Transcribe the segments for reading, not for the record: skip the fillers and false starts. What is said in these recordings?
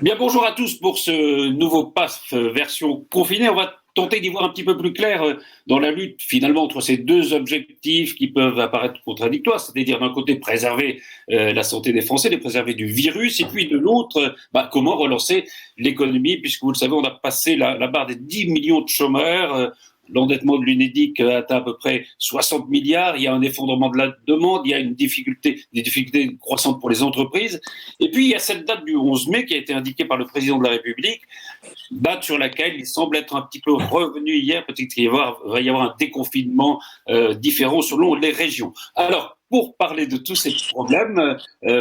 Bien, bonjour à tous pour ce nouveau PAF version confinée. On va tenter d'y voir un petit peu plus clair dans la lutte finalement entre ces deux objectifs qui peuvent apparaître contradictoires, c'est-à-dire d'un côté préserver la santé des Français, les préserver du virus, et puis de l'autre, comment relancer l'économie, puisque vous le savez, on a passé la barre des 10 millions de chômeurs. L'endettement de l'Unédic atteint à peu près 60 milliards. Il y a un effondrement de la demande. Il y a des difficultés croissantes pour les entreprises. Et puis, il y a cette date du 11 mai qui a été indiquée par le président de la République, date sur laquelle il semble être un petit peu revenu hier. Peut-être qu'il va y avoir un déconfinement différent selon les régions. Alors, pour parler de tous ces problèmes,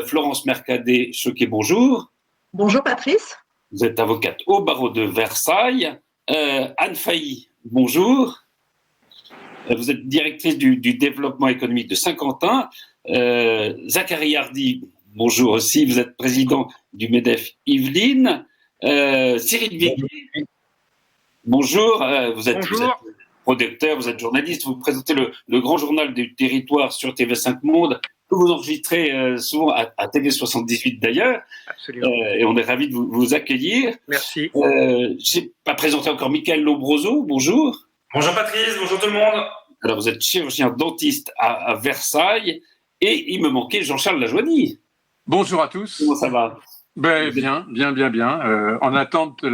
Florence Mercadet-Choquet, bonjour. Bonjour Patrice. Vous êtes avocate au barreau de Versailles. Anne Failly, bonjour. Vous êtes directrice du développement économique de Saint-Quentin. Zachary Hardy, bonjour aussi. Vous êtes président du MEDEF Yvelines. Cyril Viguier, bonjour. Vous êtes producteur, vous êtes journaliste. Vous présentez le grand journal du territoire sur TV5 Monde, que vous enregistrez souvent à TV78 d'ailleurs. Absolument. Et on est ravis de vous accueillir. Merci. Je n'ai pas présenté encore Michael Lobroso, bonjour. Bonjour Patrice, bonjour tout le monde. Alors vous êtes chirurgien dentiste à Versailles et il me manquait Jean-Charles Lajoigny. Bonjour à tous. Comment ça va ? Bien. En attente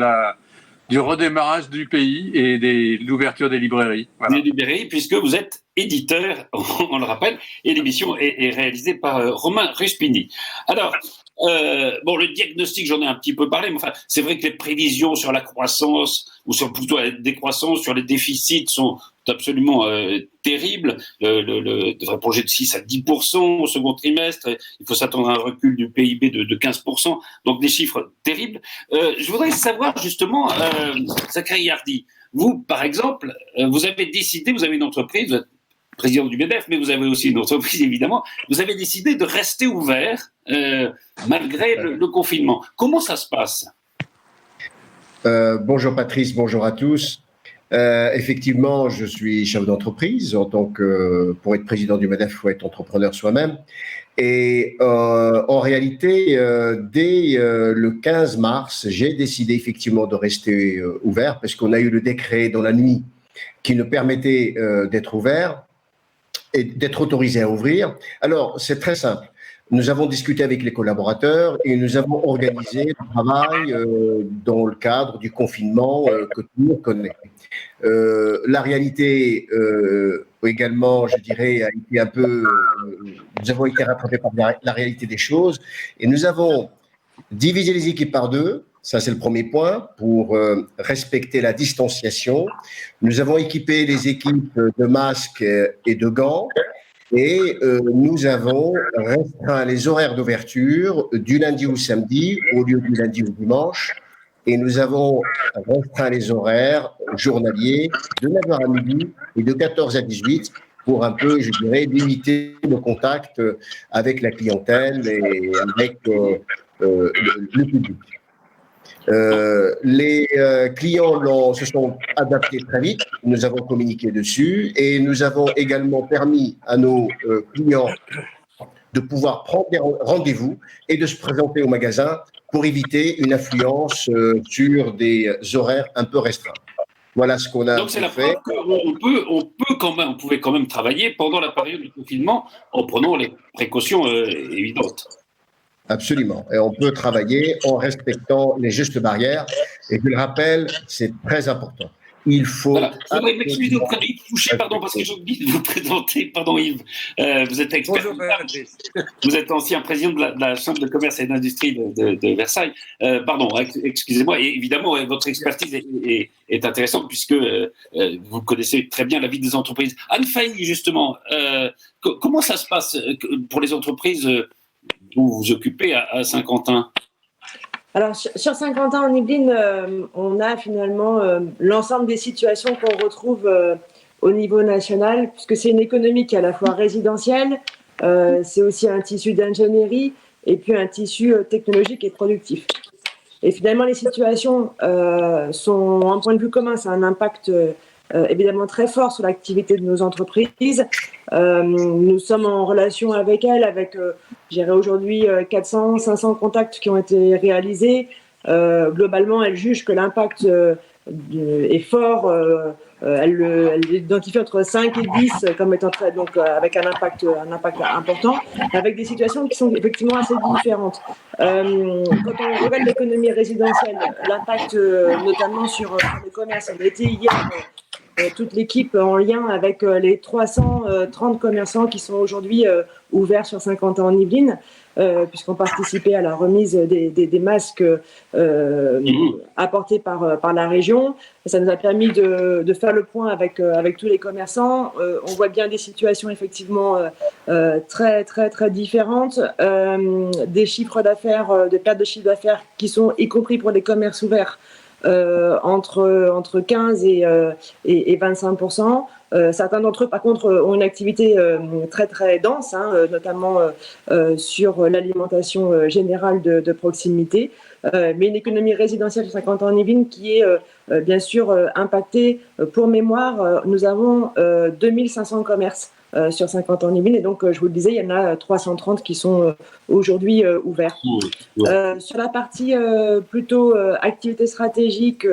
du redémarrage du pays et de l'ouverture des librairies. Voilà. Des librairies, puisque vous êtes éditeur, on le rappelle, et l'émission est réalisée par Romain Ruspini. Alors, le diagnostic, j'en ai un petit peu parlé, mais enfin, c'est vrai que les prévisions sur la croissance, ou sur plutôt la décroissance, sur les déficits sont absolument terribles. Le devrait plonger de 6 à 10% au second trimestre. Il faut s'attendre à un recul du PIB de 15%. Donc des chiffres terribles. Je voudrais savoir justement, Zachary Hardy, vous, par exemple, vous avez décidé, vous avez une entreprise, vous êtes président du MEDEF, mais vous avez aussi une entreprise, évidemment. Vous avez décidé de rester ouvert malgré le confinement. Comment ça se passe ? Bonjour Patrice, bonjour à tous. Effectivement, je suis chef d'entreprise. Pour être président du MEDEF, il faut être entrepreneur soi-même. Et en réalité, dès le 15 mars, j'ai décidé effectivement de rester ouvert parce qu'on a eu le décret dans la nuit qui nous permettait d'être ouvert et d'être autorisé à ouvrir. Alors, c'est très simple. Nous avons discuté avec les collaborateurs et nous avons organisé le travail dans le cadre du confinement que tout le monde connaît. La réalité également, je dirais, a été un peu... nous avons été rattrapés par la réalité des choses et nous avons divisé les équipes par deux. Ça, c'est le premier point, pour respecter la distanciation. Nous avons équipé les équipes de masques et de gants. Et nous avons restreint les horaires d'ouverture du lundi au samedi au lieu du lundi au dimanche. Et nous avons restreint les horaires journaliers de 9h à midi et de 14 à 18 pour un peu, je dirais, limiter le contact avec la clientèle et avec le public. Les clients se sont adaptés très vite, nous avons communiqué dessus et nous avons également permis à nos clients de pouvoir prendre des rendez-vous et de se présenter au magasin pour éviter une affluence sur des horaires un peu restreints. Voilà ce qu'on a fait. Donc c'est la preuve qu'on pouvait quand même travailler pendant la période du confinement en prenant les précautions évidentes. Absolument. Et on peut travailler en respectant les gestes barrières. Et je le rappelle, c'est très important. Il faut... Voilà. Je voudrais m'excuser auprès de Yves Fouché, parce que j'ai oublié de vous présenter. Pardon Yves. Vous êtes expert. Bonjour, vous êtes ancien président de la Chambre de commerce et d'industrie de Versailles. Excusez-moi. Et évidemment, votre expertise est intéressante puisque vous connaissez très bien la vie des entreprises. Anne Failly, justement, comment ça se passe pour les entreprises vous vous occupez à Saint-Quentin? Alors, sur Saint-Quentin en Yvelines, on a finalement l'ensemble des situations qu'on retrouve au niveau national, puisque c'est une économie qui est à la fois résidentielle, c'est aussi un tissu d'ingénierie et puis un tissu technologique et productif. Et finalement, les situations sont, un point de vue commun, ça a un impact évidemment très fort sur l'activité de nos entreprises. Nous sommes en relation avec elles, avec, aujourd'hui 400, 500 contacts qui ont été réalisés. Globalement, elle juge que l'impact est fort. Elle identifie entre 5 et 10 comme étant donc avec un impact important, avec des situations qui sont effectivement assez différentes. Quand on regarde l'économie résidentielle, l'impact notamment sur le commerce, on a été hier toute l'équipe en lien avec les 330 commerçants qui sont aujourd'hui ouverts sur Saint-Quentin en Yvelines, puisqu'on participait à la remise des masques apportés par la région. Ça nous a permis de faire le point avec tous les commerçants. On voit bien des situations effectivement très, très, très différentes, des chiffres d'affaires, de perte de chiffre d'affaires qui sont, y compris pour les commerces ouverts, entre 15 et 25%. Certains d'entre eux, par contre, ont une activité très très dense, notamment sur l'alimentation générale de proximité, mais une économie résidentielle de 50 ans en Yvelines qui est bien sûr impactée. Pour mémoire, nous avons 2500 commerces sur 50 ans en Yvelines, et donc je vous le disais, il y en a 330 qui sont aujourd'hui ouverts. Sur la partie plutôt activité stratégique,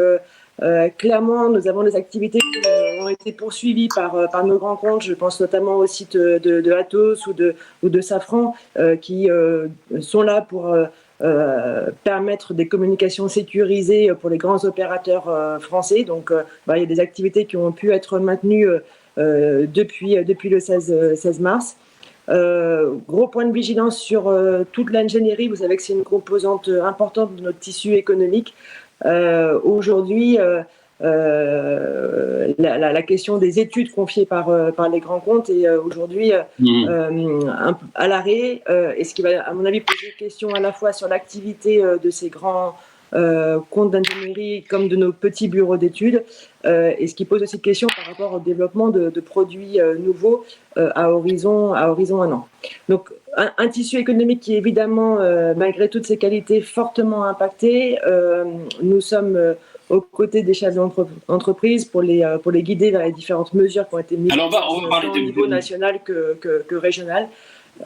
clairement, nous avons des activités qui ont été poursuivies par nos grands comptes. Je pense notamment au site de Atos ou de Safran, qui sont là pour permettre des communications sécurisées pour les grands opérateurs français. Donc, il y a des activités qui ont pu être maintenues depuis le 16 mars. Gros point de vigilance sur toute l'ingénierie. Vous savez que c'est une composante importante de notre tissu économique. Aujourd'hui, la question des études confiées par les grands comptes est aujourd'hui à l'arrêt, et ce qui va, à mon avis, poser question à la fois sur l'activité de ces grands comptes d'ingénierie comme de nos petits bureaux d'études, et ce qui pose aussi question par rapport au développement de produits nouveaux à horizon 1 an. Donc, un tissu économique qui est évidemment, malgré toutes ses qualités, fortement impacté. Nous sommes aux côtés des chefs d'entreprise pour les guider vers les différentes mesures qui ont été mises en place au niveau national que régional.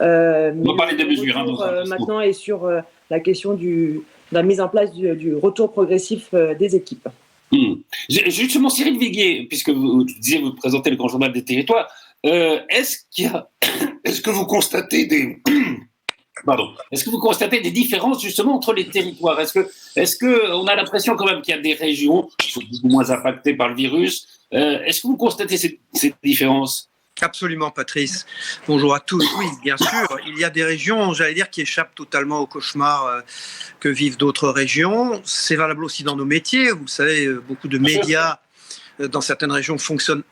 On va parler des mesures. Maintenant, et sur la question de la mise en place du retour progressif des équipes. Justement, Cyril Viguier, puisque vous disiez vous présentez le Grand Journal des Territoires, est-ce que vous constatez des différences justement entre les territoires? Est-ce que on a l'impression quand même qu'il y a des régions qui sont beaucoup moins impactées par le virus? Est-ce que vous constatez ces différences? Absolument, Patrice. Bonjour à tous. Oui, bien sûr, il y a des régions, j'allais dire, qui échappent totalement au cauchemar que vivent d'autres régions. C'est valable aussi dans nos métiers. Vous le savez, beaucoup de médias dans certaines régions fonctionnent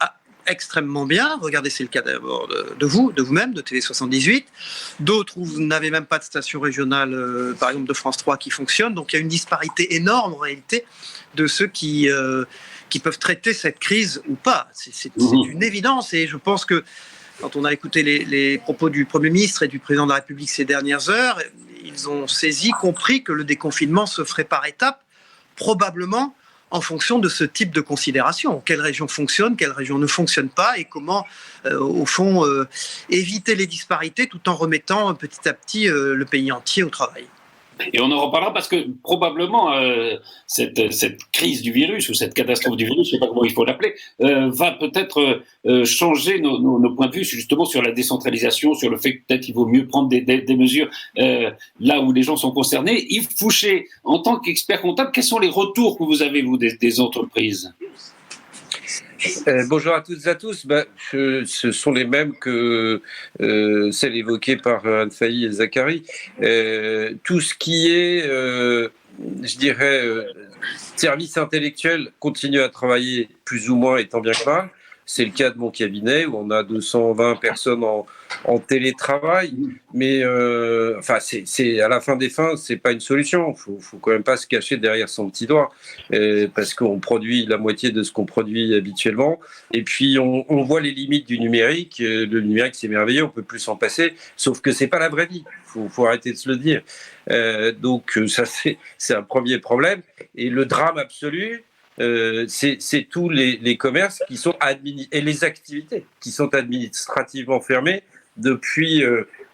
extrêmement bien. Regardez, c'est le cas d'abord de vous-même, de TV78. D'autres où vous n'avez même pas de station régionale, par exemple de France 3, qui fonctionne. Donc il y a une disparité énorme en réalité de ceux qui peuvent traiter cette crise ou pas. C'est une évidence, et je pense que quand on a écouté les propos du Premier ministre et du Président de la République ces dernières heures, ils ont compris que le déconfinement se ferait par étapes, probablement en fonction de ce type de considération. Quelle région fonctionne, quelle région ne fonctionne pas, et comment, au fond, éviter les disparités tout en remettant petit à petit le pays entier au travail. Et on en reparlera parce que probablement cette crise du virus ou cette catastrophe du virus, je ne sais pas comment il faut l'appeler, va peut-être changer nos points de vue justement sur la décentralisation, sur le fait que peut-être il vaut mieux prendre des mesures là où les gens sont concernés. Yves Fouché, en tant qu'expert comptable, quels sont les retours que vous avez, vous, des entreprises ? Bonjour à toutes et à tous. Ce sont les mêmes que celles évoquées par Anne Failly et Zachary. Tout ce qui est, je dirais, service intellectuel continue à travailler plus ou moins et tant bien que mal. C'est le cas de mon cabinet où on a 220 personnes en télétravail, mais c'est à la fin des fins, c'est pas une solution. Faut quand même pas se cacher derrière son petit doigt, parce qu'on produit la moitié de ce qu'on produit habituellement. Et puis on voit les limites du numérique. Le numérique, c'est merveilleux, on peut plus s'en passer. Sauf que c'est pas la vraie vie. Faut arrêter de se le dire. Donc ça, c'est un premier problème. Et le drame absolu, c'est tous les commerces qui sont et les activités qui sont administrativement fermées depuis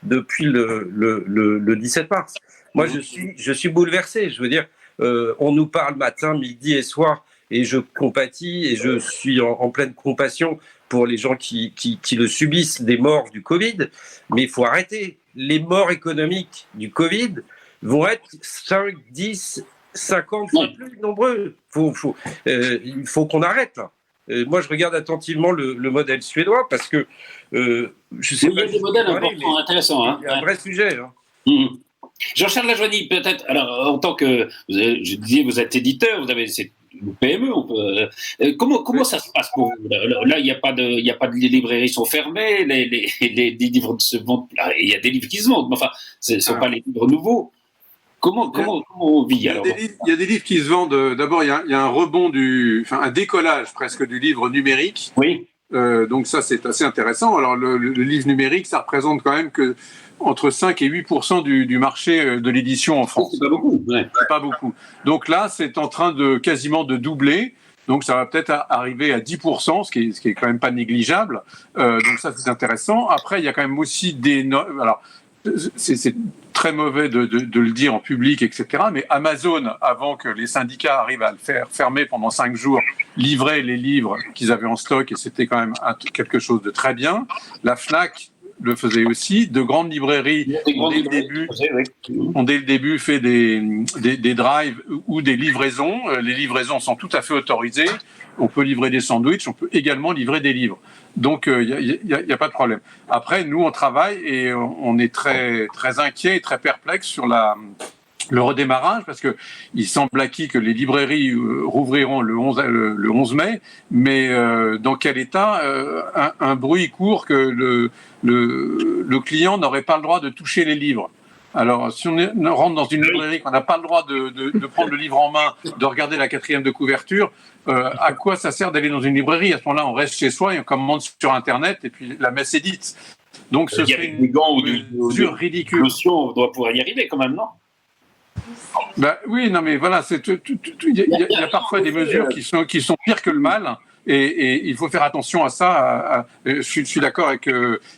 le 17 mars. Moi, je suis bouleversé. Je veux dire, on nous parle matin, midi et soir, et je compatis et je suis en pleine compassion pour les gens qui le subissent, des morts du Covid. Mais il faut arrêter. Les morts économiques du Covid vont être 5, 10, 50 fois plus nombreux. Il faut qu'on arrête. Moi, je regarde attentivement le modèle suédois parce que je sais pas. Il y a des modèles importants, intéressants. Il y a un vrai sujet. Jean-Charles Lajoigny, peut-être. Alors, en tant que, je disais, vous êtes éditeur, vous avez une PME. Comment ça se passe pour vous? Là, il n'y a pas de les librairies sont fermées, les livres se vendent. Il y a des livres qui se vendent, mais enfin, ce ne sont pas les livres nouveaux. Comment on vit alors? Il y a des livres qui se vendent. D'abord, il y a un rebond un décollage presque du livre numérique. Oui. Donc ça, c'est assez intéressant. Alors, le livre numérique, ça représente quand même que entre 5 et 8% du marché de l'édition en France. C'est pas beaucoup. Ouais. C'est pas beaucoup. Donc là, c'est en train de quasiment de doubler. Donc ça va peut-être arriver à 10%, ce qui est quand même pas négligeable. Donc ça, c'est intéressant. Après, il y a quand même aussi alors, c'est très mauvais de le dire en public, etc. Mais Amazon, avant que les syndicats arrivent à le faire fermer pendant 5 jours, livrait les livres qu'ils avaient en stock et c'était quand même quelque chose de très bien. La Fnac le faisait aussi. De grandes librairies ont dès le début fait des drives ou des livraisons. Les livraisons sont tout à fait autorisées. On peut livrer des sandwichs, on peut également livrer des livres. Donc, il n'y a pas de problème. Après, nous, on travaille et on est très, très inquiet et très perplexe sur le redémarrage, parce que il semble acquis que les librairies rouvriront le 11 mai, mais dans quel état? Un bruit court que le client n'aurait pas le droit de toucher les livres. Alors, si on rentre dans une librairie, qu'on n'a pas le droit de prendre le livre en main, de regarder la 4e de couverture, à quoi ça sert d'aller dans une librairie? À ce moment-là, on reste chez soi et on commande sur Internet et puis la messe est dite. Donc, ce serait une mesure ridicule. On doit pouvoir y arriver quand même, non? Oui, non, mais voilà, il y a parfois des mesures qui sont pires que le mal. Et il faut faire attention à ça. Je suis d'accord avec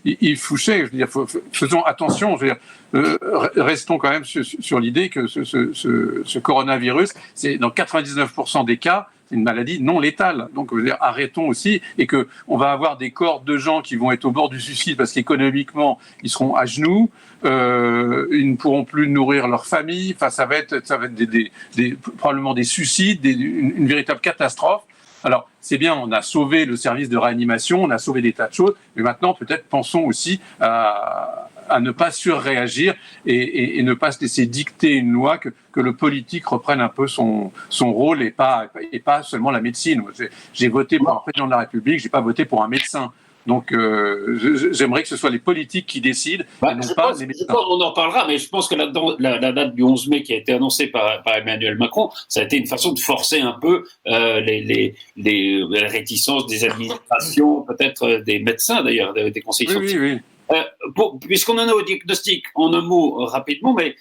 Yves Fouché. Je veux dire, faisons attention. Je veux dire, restons quand même sur l'idée que ce coronavirus, c'est dans 99% des cas, c'est une maladie non létale. Donc, je veux dire, arrêtons aussi, et que on va avoir des cohortes de gens qui vont être au bord du suicide parce qu'économiquement ils seront à genoux, ils ne pourront plus nourrir leur famille. Enfin, ça va être probablement des suicides, une véritable catastrophe. Alors, c'est bien, on a sauvé le service de réanimation, on a sauvé des tas de choses, mais maintenant, peut-être, pensons aussi à ne pas surréagir et ne pas se laisser dicter une loi, que le politique reprenne un peu son rôle et pas seulement la médecine. J'ai voté pour un président de la République, j'ai pas voté pour un médecin. Donc, j'aimerais que ce soit les politiques qui décident, et non pas les médecins. On en parlera, mais je pense que la date du 11 mai qui a été annoncée par Emmanuel Macron, ça a été une façon de forcer un peu les réticences des administrations, peut-être des médecins d'ailleurs, des conseillers sociaux. Oui. Puisqu'on en est au diagnostic, en un mot rapidement, mais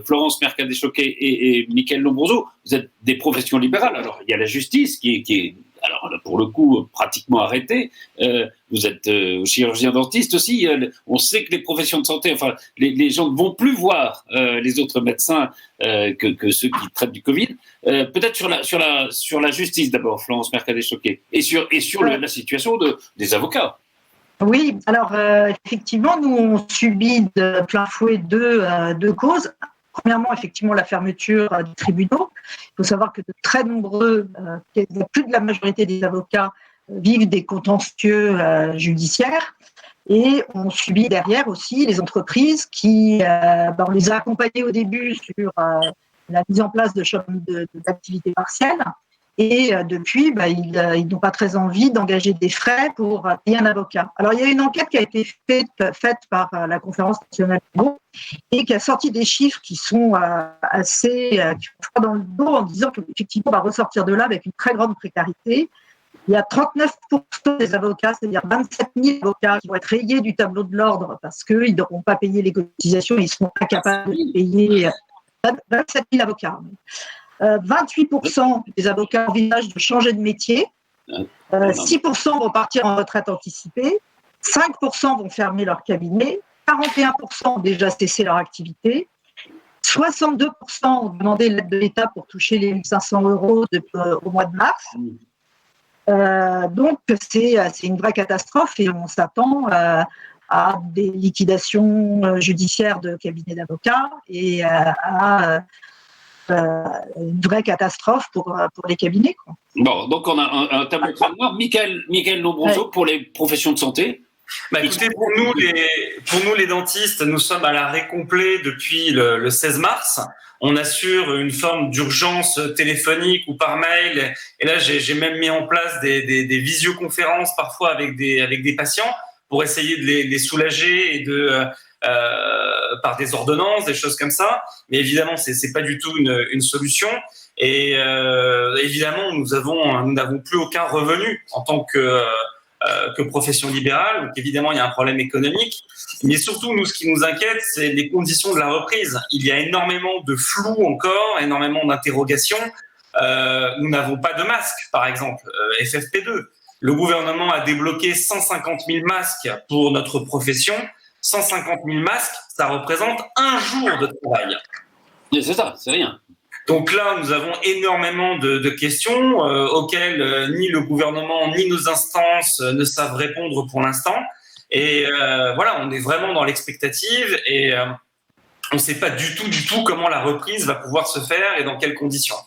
Florence Mercadé-Choquet et Mickaël Lombroso, vous êtes des professions libérales. Alors, il y a la justice qui est alors pour le coup pratiquement arrêtée. Vous êtes chirurgien dentiste aussi. On sait que les professions de santé, enfin, les gens ne vont plus voir les autres médecins que ceux qui traitent du Covid. Peut-être sur la justice d'abord, Florence Mercadé-Choquet, et sur la situation des avocats. Oui, alors effectivement, nous on subit de plein fouet deux causes. Premièrement, effectivement, la fermeture des tribunaux. Il faut savoir que de très nombreux, plus de la majorité des avocats vivent des contentieux judiciaires. Et on subit derrière aussi les entreprises qui, on les a accompagnés au début sur la mise en place d'activités partielles. Et depuis, ils n'ont pas très envie d'engager des frais pour payer un avocat. Alors, il y a une enquête qui a été faite par la Conférence nationale et qui a sorti des chiffres qui sont assez froids dans le dos, en disant qu'effectivement, on va ressortir de là avec une très grande précarité. Il y a 39% des avocats, c'est-à-dire 27 000 avocats qui vont être rayés du tableau de l'ordre parce qu'ils n'auront pas payé les cotisations, ils seront incapables de payer 27 000 avocats. 28% des avocats envisagent de changer de métier, 6% vont partir en retraite anticipée, 5% vont fermer leur cabinet, 41% ont déjà cessé leur activité, 62% ont demandé l'aide de l'État pour toucher les 1 500 € au mois de mars. Donc, c'est une vraie catastrophe et on s'attend à des liquidations judiciaires de cabinets d'avocats et à une vraie catastrophe pour les cabinets, quoi. Bon, donc on a un tableau très noir. Michael Lombroso, pour les professions de santé. Écoutez, pour nous les dentistes, nous sommes à l'arrêt complet depuis le 16 mars. On assure une forme d'urgence téléphonique ou par mail. Et là, j'ai même mis en place des visioconférences parfois avec des patients pour essayer de les soulager et par des ordonnances, des choses comme ça. Mais évidemment, c'est pas du tout une solution. Et évidemment, nous n'avons plus aucun revenu en tant que profession libérale. Donc évidemment, il y a un problème économique. Mais surtout, nous, ce qui nous inquiète, c'est les conditions de la reprise. Il y a énormément de flou encore, énormément d'interrogations. Nous n'avons pas de masques, par exemple, FFP2. Le gouvernement a débloqué 150 000 masques pour notre profession. 150 000 masques, ça représente un jour de travail. C'est ça, c'est rien. Donc là, nous avons énormément de questions auxquelles ni le gouvernement ni nos instances ne savent répondre pour l'instant. Et voilà, on est vraiment dans l'expectative et on ne sait pas du tout comment la reprise va pouvoir se faire et dans quelles conditions.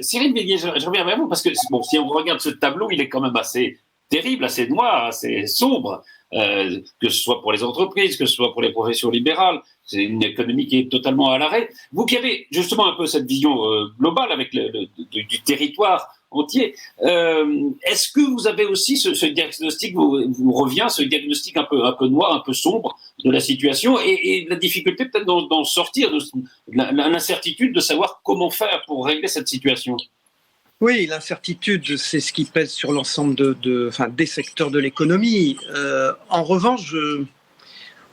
Cyril Béguier, je reviens vers vous parce que bon, si on regarde ce tableau, il est quand même assez terrible, assez noir, assez sombre, que ce soit pour les entreprises, que ce soit pour les professions libérales. C'est une économie qui est totalement à l'arrêt. Vous qui avez justement un peu cette vision globale avec du territoire entier, est-ce que vous avez aussi ce diagnostic vous revient, ce diagnostic un peu noir, un peu sombre de la situation et la difficulté peut-être d'en sortir, de l'incertitude de savoir comment faire pour régler cette situation? Oui, l'incertitude, c'est ce qui pèse sur l'ensemble des secteurs de l'économie. En revanche,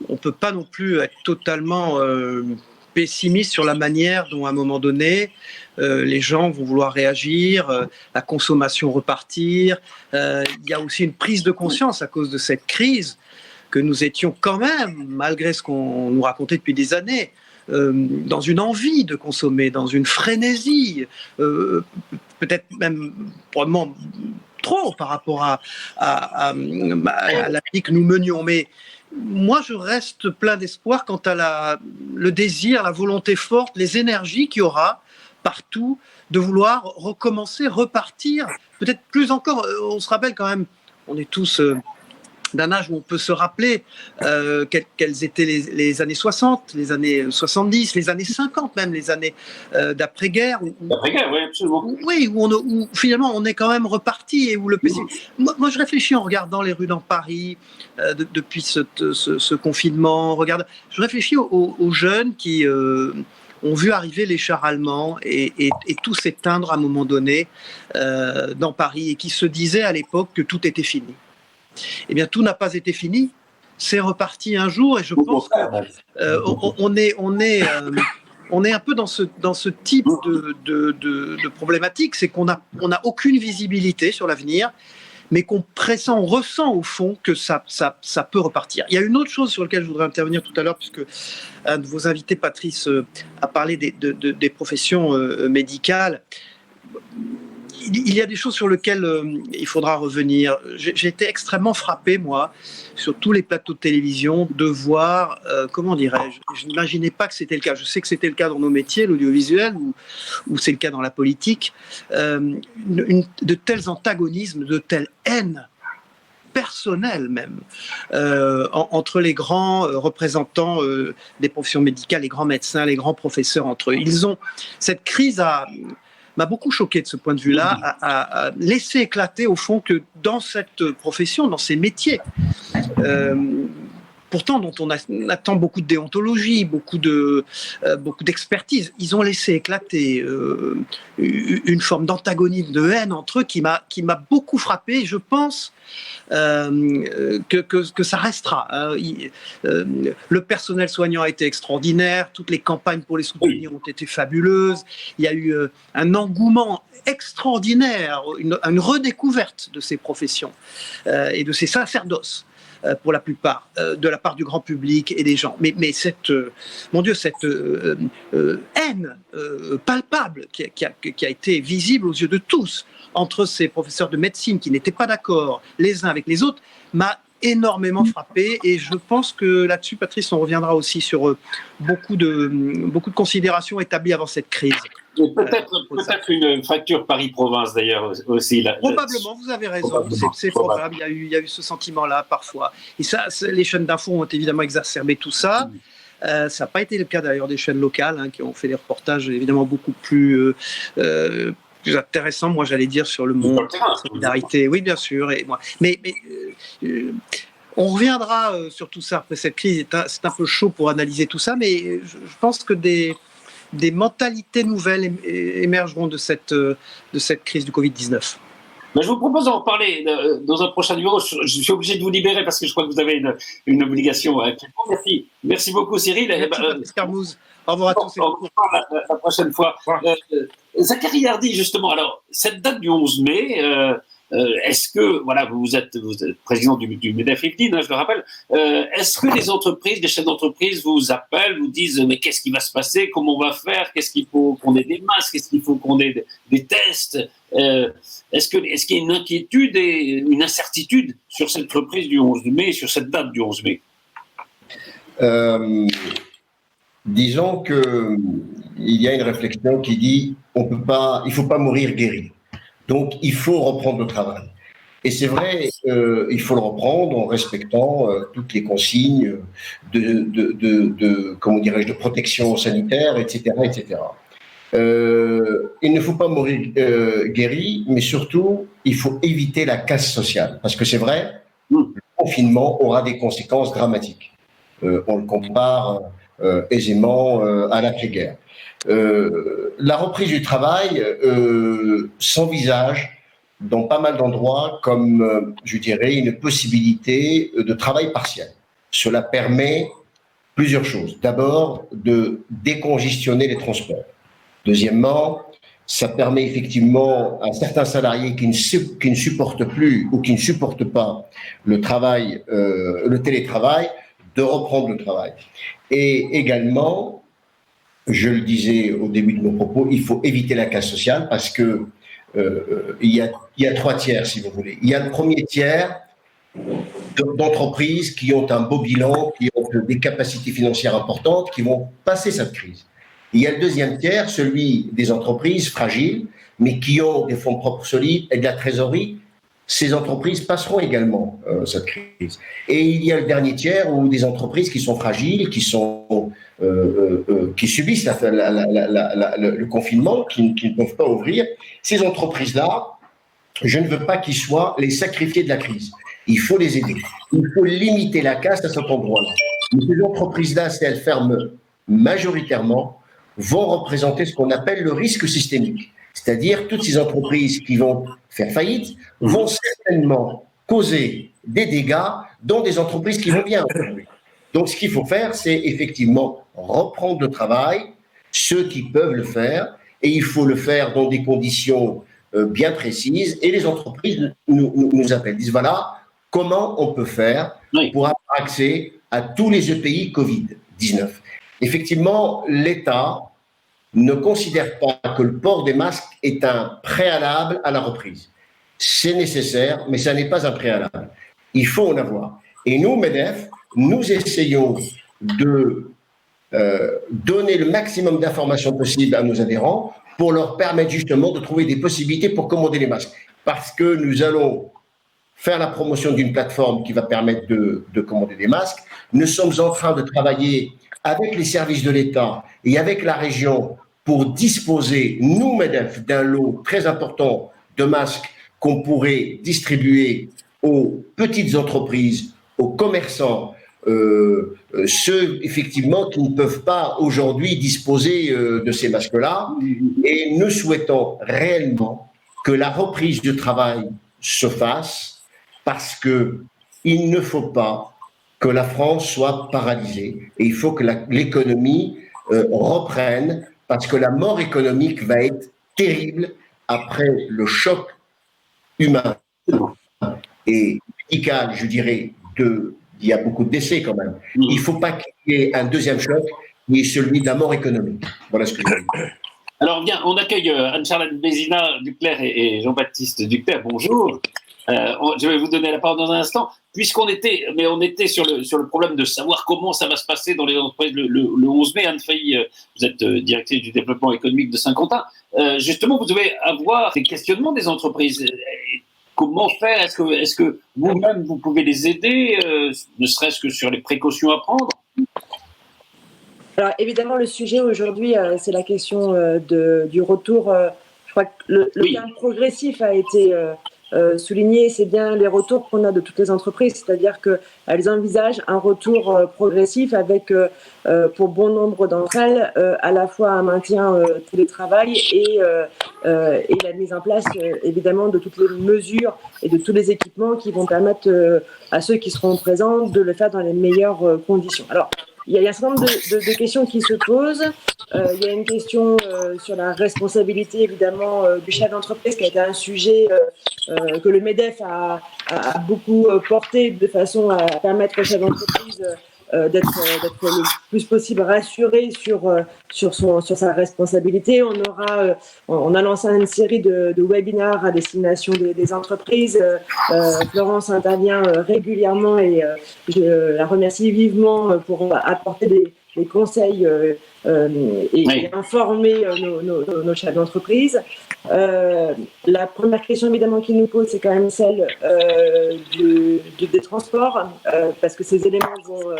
on ne peut pas non plus être totalement pessimiste sur la manière dont, à un moment donné, les gens vont vouloir réagir, la consommation repartir. Il y a aussi une prise de conscience à cause de cette crise que nous étions quand même, malgré ce qu'on nous racontait depuis des années, dans une envie de consommer, dans une frénésie, peut-être même probablement trop par rapport à la vie que nous menions. Mais moi, je reste plein d'espoir quant à le désir, la volonté forte, les énergies qu'il y aura partout de vouloir recommencer, repartir, peut-être plus encore. On se rappelle quand même, on est tous d'un âge où on peut se rappeler quelles étaient les années 60, les années 70, les années 50 même, les années d'après-guerre. D'après-guerre, oui, absolument. Oui, où finalement on est quand même reparti et où le pessimisme... Moi, je réfléchis en regardant les rues dans Paris depuis ce confinement. Je réfléchis aux jeunes qui ont vu arriver les chars allemands et tout s'éteindre à un moment donné dans Paris et qui se disaient à l'époque que tout était fini. Eh bien, tout n'a pas été fini. C'est reparti un jour, et je pense qu'on est un peu dans ce type de problématique, c'est qu'on n'a aucune visibilité sur l'avenir, mais qu'on pressent, on ressent au fond que ça peut repartir. Il y a une autre chose sur laquelle je voudrais intervenir tout à l'heure, puisque un de vos invités, Patrice, a parlé des professions médicales. Il y a des choses sur lesquelles il faudra revenir. J'ai été extrêmement frappé, moi, sur tous les plateaux de télévision, de voir, comment dirais-je, je n'imaginais pas que c'était le cas. Je sais que c'était le cas dans nos métiers, l'audiovisuel, ou c'est le cas dans la politique, de tels antagonismes, de telle haine personnelle même, entre les grands représentants des professions médicales, les grands médecins, les grands professeurs entre eux. Cette crise m'a beaucoup choqué de ce point de vue-là, à laisser éclater au fond que dans cette profession, dans ces métiers, pourtant dont on attend beaucoup de déontologie, beaucoup d'expertise, ils ont laissé éclater une forme d'antagonisme, de haine entre eux qui m'a beaucoup frappé. Je pense que ça restera. Le personnel soignant a été extraordinaire, toutes les campagnes pour les soutenir ont été fabuleuses, il y a eu un engouement extraordinaire, une redécouverte de ces professions et de ces sacerdoces. pour la plupart, de la part du grand public et des gens. Mais cette, mon Dieu, cette haine palpable qui a été visible aux yeux de tous entre ces professeurs de médecine qui n'étaient pas d'accord les uns avec les autres m'a énormément frappé, et je pense que là-dessus, Patrice, on reviendra aussi sur beaucoup de considérations établies avant cette crise. Peut-être une fracture Paris-Province d'ailleurs aussi. Probablement, vous avez raison, c'est probable. Il y a eu ce sentiment-là parfois. Et ça, les chaînes d'infos ont évidemment exacerbé tout ça. Ça n'a pas été le cas d'ailleurs des chaînes locales qui ont fait des reportages évidemment beaucoup plus intéressants, moi j'allais dire, sur le monde, la solidarité. Oui, bien sûr. Mais on reviendra sur tout ça après cette crise. C'est un peu chaud pour analyser tout ça, mais je pense que des mentalités nouvelles émergeront de cette crise du Covid-19. Je vous propose d'en reparler dans un prochain numéro. Je suis obligé de vous libérer parce que je crois que vous avez une obligation. Merci beaucoup, Cyril. Merci, Carmouze. Au revoir à tous. On reparle la prochaine fois. Zacharie Hardy, justement, alors, cette date du 11 mai, est-ce que, voilà, vous êtes président du MEDEF Yvelines, je le rappelle, est-ce que les chefs d'entreprise vous appellent, vous disent mais qu'est-ce qui va se passer, comment on va faire, qu'est-ce qu'il faut qu'on ait des masques, qu'est-ce qu'il faut qu'on ait des tests, est-ce qu'il y a une inquiétude et une incertitude sur cette reprise du 11 mai, sur cette date du 11 mai? Disons qu'il y a une réflexion qui dit il ne faut pas mourir guéri. Donc, il faut reprendre le travail. Et c'est vrai, il faut le reprendre en respectant toutes les consignes de protection sanitaire, etc., etc. Il ne faut pas mourir guéri, mais surtout, il faut éviter la casse sociale. Parce que c'est vrai, le confinement aura des conséquences dramatiques. On le compare aisément à l'après-guerre. La reprise du travail s'envisage dans pas mal d'endroits comme, je dirais, une possibilité de travail partiel. Cela permet plusieurs choses. D'abord, de décongestionner les transports. Deuxièmement, ça permet effectivement à certains salariés qui ne supportent plus ou qui ne supportent pas le télétravail, de reprendre le travail. Et également, je le disais au début de mon propos, il faut éviter la casse sociale parce que il y a trois tiers, si vous voulez. Il y a le premier tiers d'entreprises qui ont un beau bilan, qui ont des capacités financières importantes, qui vont passer cette crise. Il y a le deuxième tiers, celui des entreprises fragiles, mais qui ont des fonds propres solides et de la trésorerie. Ces entreprises passeront également cette crise. Et il y a le dernier tiers où des entreprises qui sont fragiles, qui subissent le confinement, qui ne peuvent pas ouvrir. Ces entreprises-là, je ne veux pas qu'ils soient les sacrifiés de la crise. Il faut les aider. Il faut limiter la casse à cet endroit-là. Ces entreprises-là, si elles ferment majoritairement, vont représenter ce qu'on appelle le risque systémique. C'est-à-dire toutes ces entreprises qui vont faire faillite vont certainement causer des dégâts dans des entreprises qui vont bien aujourd'hui. Donc ce qu'il faut faire, c'est effectivement reprendre le travail, ceux qui peuvent le faire, et il faut le faire dans des conditions bien précises. Et les entreprises nous appellent, disent voilà comment on peut faire pour avoir accès à tous les EPI Covid-19. Effectivement, l'État ne considère pas que le port des masques est un préalable à la reprise. C'est nécessaire, mais ça n'est pas un préalable. Il faut en avoir. Et nous, MEDEF, nous essayons de donner le maximum d'informations possibles à nos adhérents pour leur permettre justement de trouver des possibilités pour commander les masques. Parce que nous allons faire la promotion d'une plateforme qui va permettre de commander des masques. Nous sommes en train de travailler avec les services de l'État et avec la région pour disposer, nous, MEDEF, d'un lot très important de masques qu'on pourrait distribuer aux petites entreprises, aux commerçants, ceux, effectivement, qui ne peuvent pas aujourd'hui disposer de ces masques-là. Et nous souhaitons réellement que la reprise du travail se fasse parce qu'il ne faut pas que la France soit paralysée. Et il faut que l'économie reprenne parce que la mort économique va être terrible après le choc humain et médical, je dirais, il y a beaucoup de décès quand même. Il ne faut pas qu'il y ait un deuxième choc, qui est celui de la mort économique. Voilà ce que je veux dire. Alors bien, on accueille Anne-Charlotte Bézina-Duclerc et Jean-Baptiste Duclerc. Bonjour. Je vais vous donner la parole dans un instant, puisqu'on était sur le problème de savoir comment ça va se passer dans les entreprises le 11 mai. Anne Failly, vous êtes directrice du développement économique de Saint-Quentin. Justement, vous devez avoir des questionnements des entreprises. Comment faire ? Est-ce que vous-même, vous pouvez les aider, ne serait-ce que sur les précautions à prendre ? Alors évidemment, le sujet aujourd'hui, c'est la question du retour. Je crois que le terme progressif a été souligné. C'est bien les retours qu'on a de toutes les entreprises, c'est-à-dire qu'elles envisagent un retour progressif avec, pour bon nombre d'entre elles, à la fois un maintien télétravail et la mise en place, évidemment, de toutes les mesures et de tous les équipements qui vont permettre à ceux qui seront présents de le faire dans les meilleures conditions. Alors, il y a un certain nombre de questions qui se posent. Il y a une question sur la responsabilité, évidemment, du chef d'entreprise, qui a été un sujet que le MEDEF a beaucoup porté de façon à permettre au chef d'entreprise d'être le plus possible rassuré sur sa responsabilité. On a lancé une série de webinaires à destination des entreprises. Florence intervient régulièrement et je la remercie vivement pour apporter des conseils et informer nos chefs d'entreprise. La première question évidemment qu'ils nous posent, c'est quand même celle des transports, parce que ces éléments vont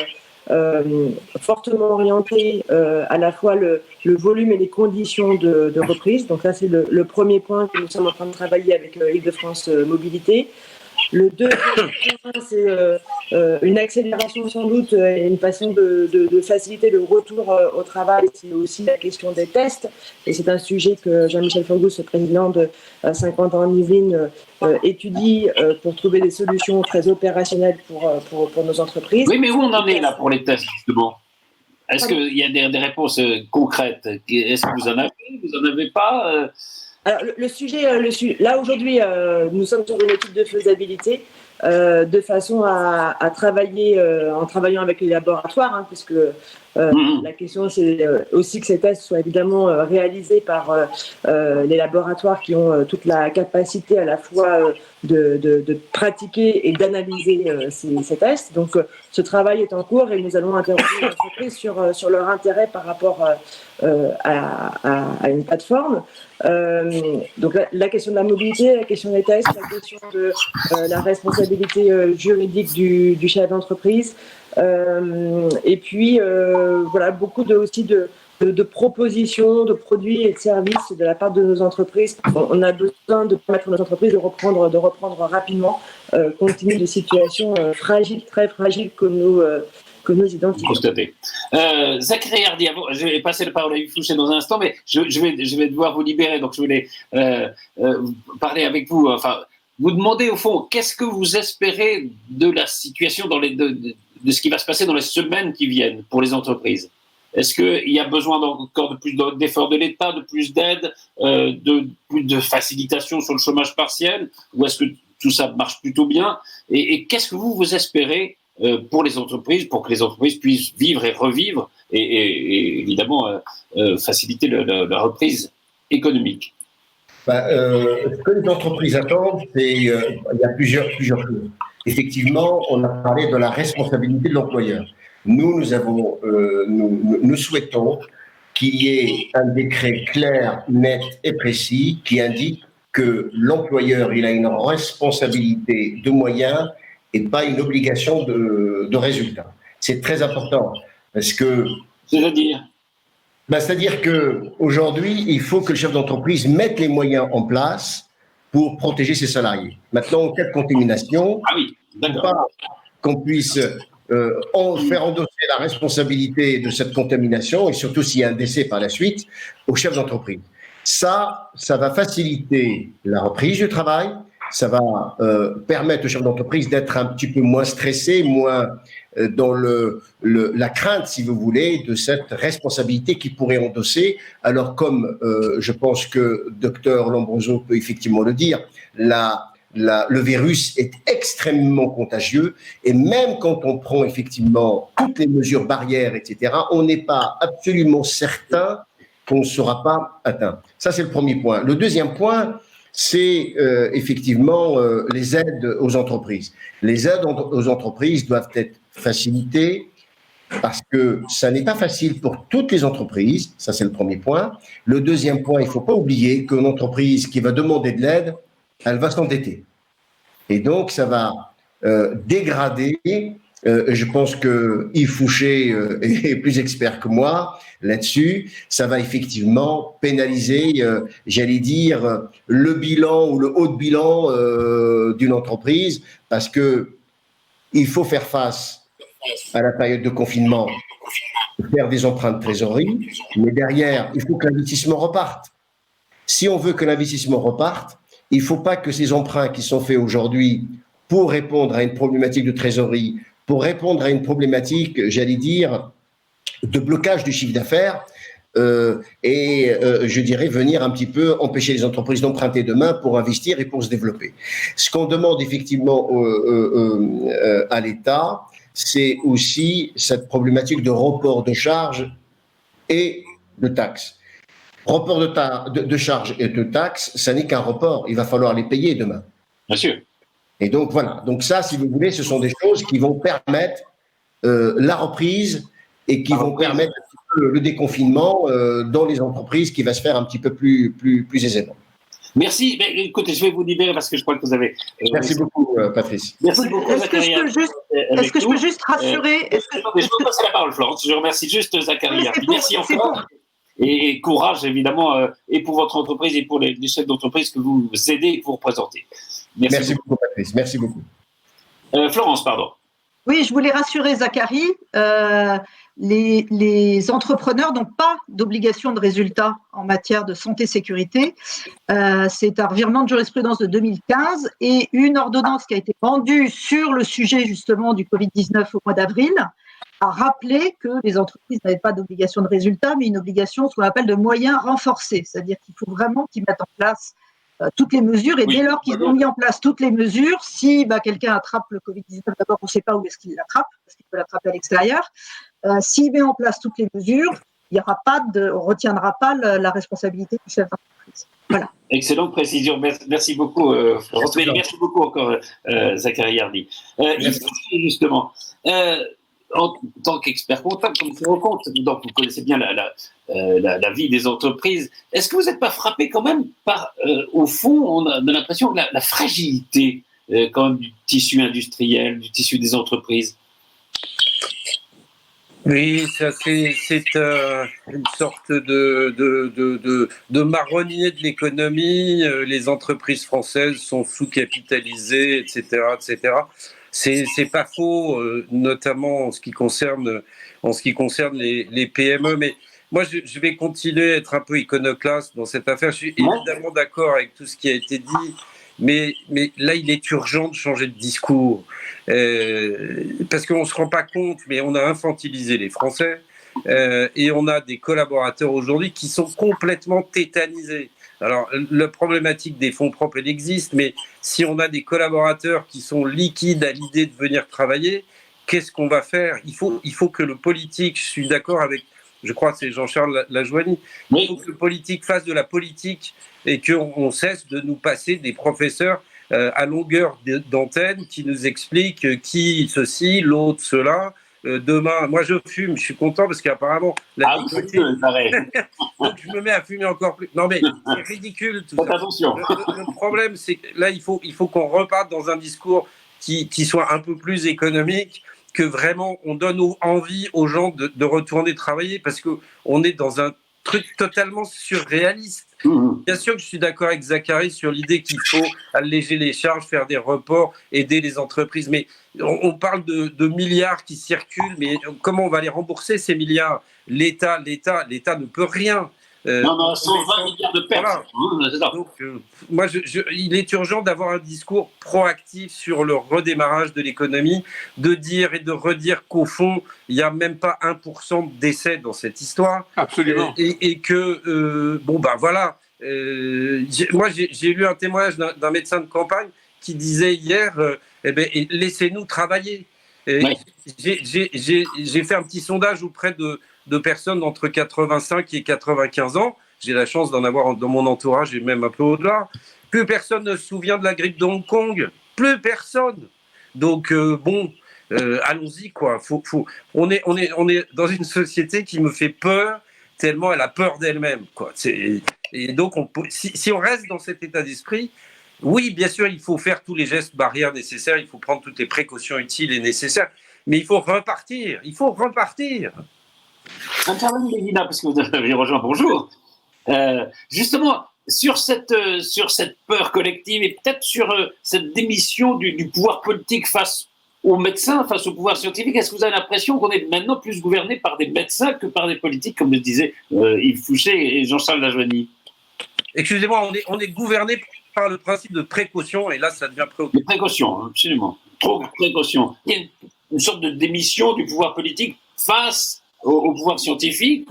fortement orienter à la fois le volume et les conditions de reprise. Donc là, c'est le premier point que nous sommes en train de travailler avec Île-de-France Mobilité. Le deuxième point, c'est une accélération sans doute et une façon de faciliter le retour au travail. C'est aussi la question des tests. Et c'est un sujet que Jean-Michel Fergus, le président de 50 ans en Yvelines, étudie pour trouver des solutions très opérationnelles pour nos entreprises. Oui, mais où on en est là pour les tests, justement ? Est-ce qu'il y a des réponses concrètes ? Est-ce que vous en avez ? Vous n'en avez pas ? Alors, le sujet, là aujourd'hui, nous sommes sur une étude de faisabilité de façon à travailler en travaillant avec les laboratoires, puisque la question c'est aussi que ces tests soient évidemment réalisés par les laboratoires qui ont toute la capacité à la fois de pratiquer et d'analyser ces tests. Donc ce travail est en cours et nous allons interroger les entreprises sur leur intérêt par rapport à une plateforme. Donc la question de la mobilité, la question des tests, la question de la responsabilité juridique du chef d'entreprise, et puis voilà, beaucoup aussi de propositions, de produits et de services de la part de nos entreprises. On a besoin de permettre à nos entreprises de reprendre rapidement, compte tenu de situations fragiles, très fragiles que nous identifions. Constaté. Zachary Hardy, je vais passer la parole à Yves Fouché dans un instant, mais je vais devoir vous libérer, donc je voulais parler avec vous. Enfin, vous demandez au fond, qu'est-ce que vous espérez de la situation, de ce qui va se passer dans les semaines qui viennent pour les entreprises ? Est-ce qu'il y a besoin encore de plus d'efforts de l'État, de plus d'aide, de plus de facilitation sur le chômage partiel, ou est-ce que tout ça marche plutôt bien ? Et qu'est-ce que vous espérez pour les entreprises, pour que les entreprises puissent vivre et revivre et évidemment faciliter la reprise économique ? Ce que les entreprises attendent, il y a plusieurs choses. Effectivement, on a parlé de la responsabilité de l'employeur. Nous souhaitons qu'il y ait un décret clair, net et précis qui indique que l'employeur il a une responsabilité de moyens et pas une obligation de résultat. C'est très important parce que... C'est-à-dire qu'aujourd'hui, il faut que le chef d'entreprise mette les moyens en place pour protéger ses salariés. Maintenant, en cas de contamination, pas qu'on puisse faire endosser la responsabilité de cette contamination et surtout s'il y a un décès par la suite au chef d'entreprise. Ça va faciliter la reprise du travail, ça va permettre au chef d'entreprise d'être un petit peu moins stressé, moins dans la crainte, si vous voulez, de cette responsabilité qu'il pourrait endosser. Alors, comme je pense que Dr Lombroso peut effectivement le dire, le virus est extrêmement contagieux et même quand on prend effectivement toutes les mesures barrières, etc., on n'est pas absolument certain qu'on ne sera pas atteint. Ça, c'est le premier point. Le deuxième point, c'est effectivement les aides aux entreprises. Les aides aux entreprises doivent être facilitées parce que ça n'est pas facile pour toutes les entreprises. Ça, c'est le premier point. Le deuxième point, il ne faut pas oublier qu'une entreprise qui va demander de l'aide, elle va s'endetter. Et donc, ça va dégrader. Je pense que Yves Fouché est plus expert que moi là-dessus. Ça va effectivement pénaliser, j'allais dire, le bilan ou le haut de bilan d'une entreprise parce que il faut faire face à la période de confinement, faire des emprunts de trésorerie, mais derrière, il faut que l'investissement reparte. Si on veut que l'investissement reparte, il ne faut pas que ces emprunts qui sont faits aujourd'hui pour répondre à une problématique de trésorerie, pour répondre à une problématique, j'allais dire, de blocage du chiffre d'affaires, je dirais venir un petit peu empêcher les entreprises d'emprunter demain pour investir et pour se développer. Ce qu'on demande effectivement à l'État, c'est aussi cette problématique de report de charges et de taxes. Report de charges et de taxes, ça n'est qu'un report. Il va falloir les payer demain. Bien sûr. Et donc voilà. Donc ça, si vous voulez, ce sont des choses qui vont permettre la reprise et qui vont permettre le déconfinement dans les entreprises qui va se faire un petit peu plus aisément. Merci. Mais, écoutez, je vais vous libérer parce que je crois que vous avez. Merci beaucoup, Patrice. Merci beaucoup. Est-ce que je peux juste rassurer Je vous passe la parole, Florence. Je remercie juste Zachary. Merci encore. Et courage, évidemment, et pour votre entreprise et pour les chefs d'entreprise que vous aidez et que vous représentez. Merci beaucoup, Patrice. Merci beaucoup. Florence, pardon. Oui, je voulais rassurer Zachary. Les entrepreneurs n'ont pas d'obligation de résultat en matière de santé-sécurité. C'est un revirement de jurisprudence de 2015 et une ordonnance qui a été rendue sur le sujet justement du Covid-19 au mois d'avril a rappelé que les entreprises n'avaient pas d'obligation de résultat, mais une obligation, ce qu'on appelle de moyens renforcés. C'est-à-dire qu'il faut vraiment qu'ils mettent en place toutes les mesures et dès lors qu'ils ont mis en place toutes les mesures, si quelqu'un attrape le Covid-19, d'abord on ne sait pas où est-ce qu'il l'attrape, parce qu'il peut l'attraper à l'extérieur. S'il met en place toutes les mesures, on ne retiendra pas la responsabilité du chef d'entreprise. Voilà. Excellente précision. Merci beaucoup, Florence. Merci beaucoup encore, Zachary Hardy. Justement, en tant qu'expert comptable, comme vous compte, donc vous connaissez bien la vie des entreprises. Est-ce que vous n'êtes pas frappé quand même par, au fond, on a l'impression que la fragilité quand même du tissu industriel, du tissu des entreprises? Oui, ça c'est une sorte de marronnier de l'économie. Les entreprises françaises sont sous-capitalisées, etc., etc. C'est pas faux, notamment en ce qui concerne les PME. Mais moi, je vais continuer à être un peu iconoclaste dans cette affaire. Je suis évidemment d'accord avec tout ce qui a été dit. Mais là, il est urgent de changer de discours. Parce qu'on ne se rend pas compte, mais on a infantilisé les Français et on a des collaborateurs aujourd'hui qui sont complètement tétanisés. Alors, la problématique des fonds propres, elle existe, mais si on a des collaborateurs qui sont liquides à l'idée de venir travailler, qu'est-ce qu'on va faire ? Il faut que le politique, je suis d'accord avec, je crois que c'est Jean-Charles Lajoigny, il faut que le politique fasse de la politique et qu'on cesse de nous passer des professeurs à longueur d'antenne qui nous expliquent qui ceci, l'autre cela. Demain, moi je fume, je suis content parce qu'apparemment donc je me mets à fumer encore plus. Non mais c'est ridicule tout ça. Attention. Le problème c'est que là il faut qu'on reparte dans un discours qui soit un peu plus économique, que vraiment on donne envie aux gens de retourner travailler parce que on est dans un truc totalement surréaliste. Bien sûr que je suis d'accord avec Zachary sur l'idée qu'il faut alléger les charges, faire des reports, aider les entreprises. Mais on parle de milliards qui circulent, mais comment on va les rembourser ces milliards ? L'État ne peut rien. Non, 120 milliards de pertes. Voilà. Donc, moi, il est urgent d'avoir un discours proactif sur le redémarrage de l'économie, de dire et de redire qu'au fond, il n'y a même pas 1% de décès dans cette histoire. Absolument. Et que, voilà. Moi, j'ai lu un témoignage d'un médecin de campagne qui disait hier, laissez-nous travailler. Ouais. J'ai fait un petit sondage auprès de personnes entre 85 et 95 ans. J'ai la chance d'en avoir dans mon entourage et même un peu au-delà. Plus personne ne se souvient de la grippe de Hong Kong. Plus personne. Donc, allons-y, quoi. On est dans une société qui me fait peur, tellement elle a peur d'elle-même, quoi. Et donc, si on reste dans cet état d'esprit, oui, bien sûr, il faut faire tous les gestes barrières nécessaires, il faut prendre toutes les précautions utiles et nécessaires, mais il faut repartir. Anne-Caroline Béguina, parce que vous avez rejoint, bonjour. Justement, sur cette peur collective et peut-être sur cette démission du pouvoir politique face aux médecins, face au pouvoir scientifique, est-ce que vous avez l'impression qu'on est maintenant plus gouverné par des médecins que par des politiques, comme le disaient Yves Fouché et Jean-Charles Lajoigny? Excusez-moi, on est gouverné par le principe de précaution, et là, ça devient préoccupant. De précaution, absolument. Trop de précaution. Il y a une sorte de démission du pouvoir politique face au pouvoir scientifique,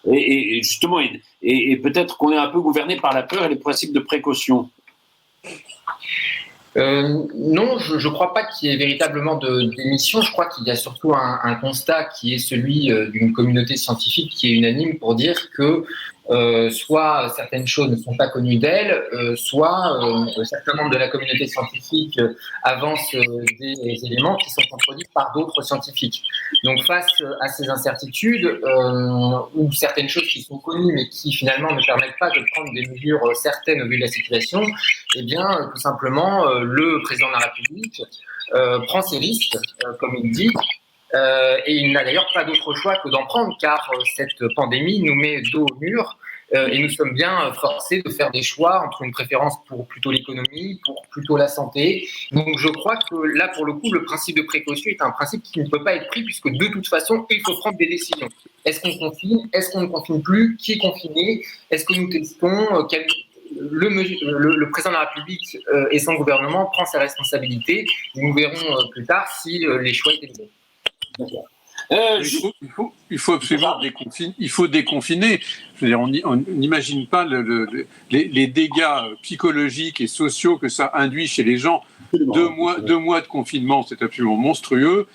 et justement, et peut-être qu'on est un peu gouverné par la peur et les principes de précaution. Non, je ne crois pas qu'il y ait véritablement de démission. Je crois qu'il y a surtout un constat qui est celui d'une communauté scientifique qui est unanime pour dire que soit certaines choses ne sont pas connues d'elle, soit certains membres de la communauté scientifique avancent des éléments qui sont contredits par d'autres scientifiques. Donc face à ces incertitudes, ou certaines choses qui sont connues mais qui finalement ne permettent pas de prendre des mesures certaines au vu de la situation, eh bien tout simplement le président de la République prend ses risques, comme il dit, et il n'a d'ailleurs pas d'autre choix que d'en prendre, car cette pandémie nous met dos au mur, et nous sommes bien forcés de faire des choix entre une préférence pour plutôt l'économie, pour plutôt la santé. Donc je crois que là, pour le coup, le principe de précaution est un principe qui ne peut pas être pris, puisque de toute façon, il faut prendre des décisions. Est-ce qu'on confine? Est-ce qu'on ne confine plus? Qui est confiné? Est-ce que nous testons? Le président de la République et son gouvernement prend ses responsabilités. Nous verrons plus tard si les choix étaient bons. D'accord. Il faut absolument déconfiner. Je veux dire, on n'imagine pas les dégâts psychologiques et sociaux que ça induit chez les gens. 2 mois de confinement, c'est absolument monstrueux.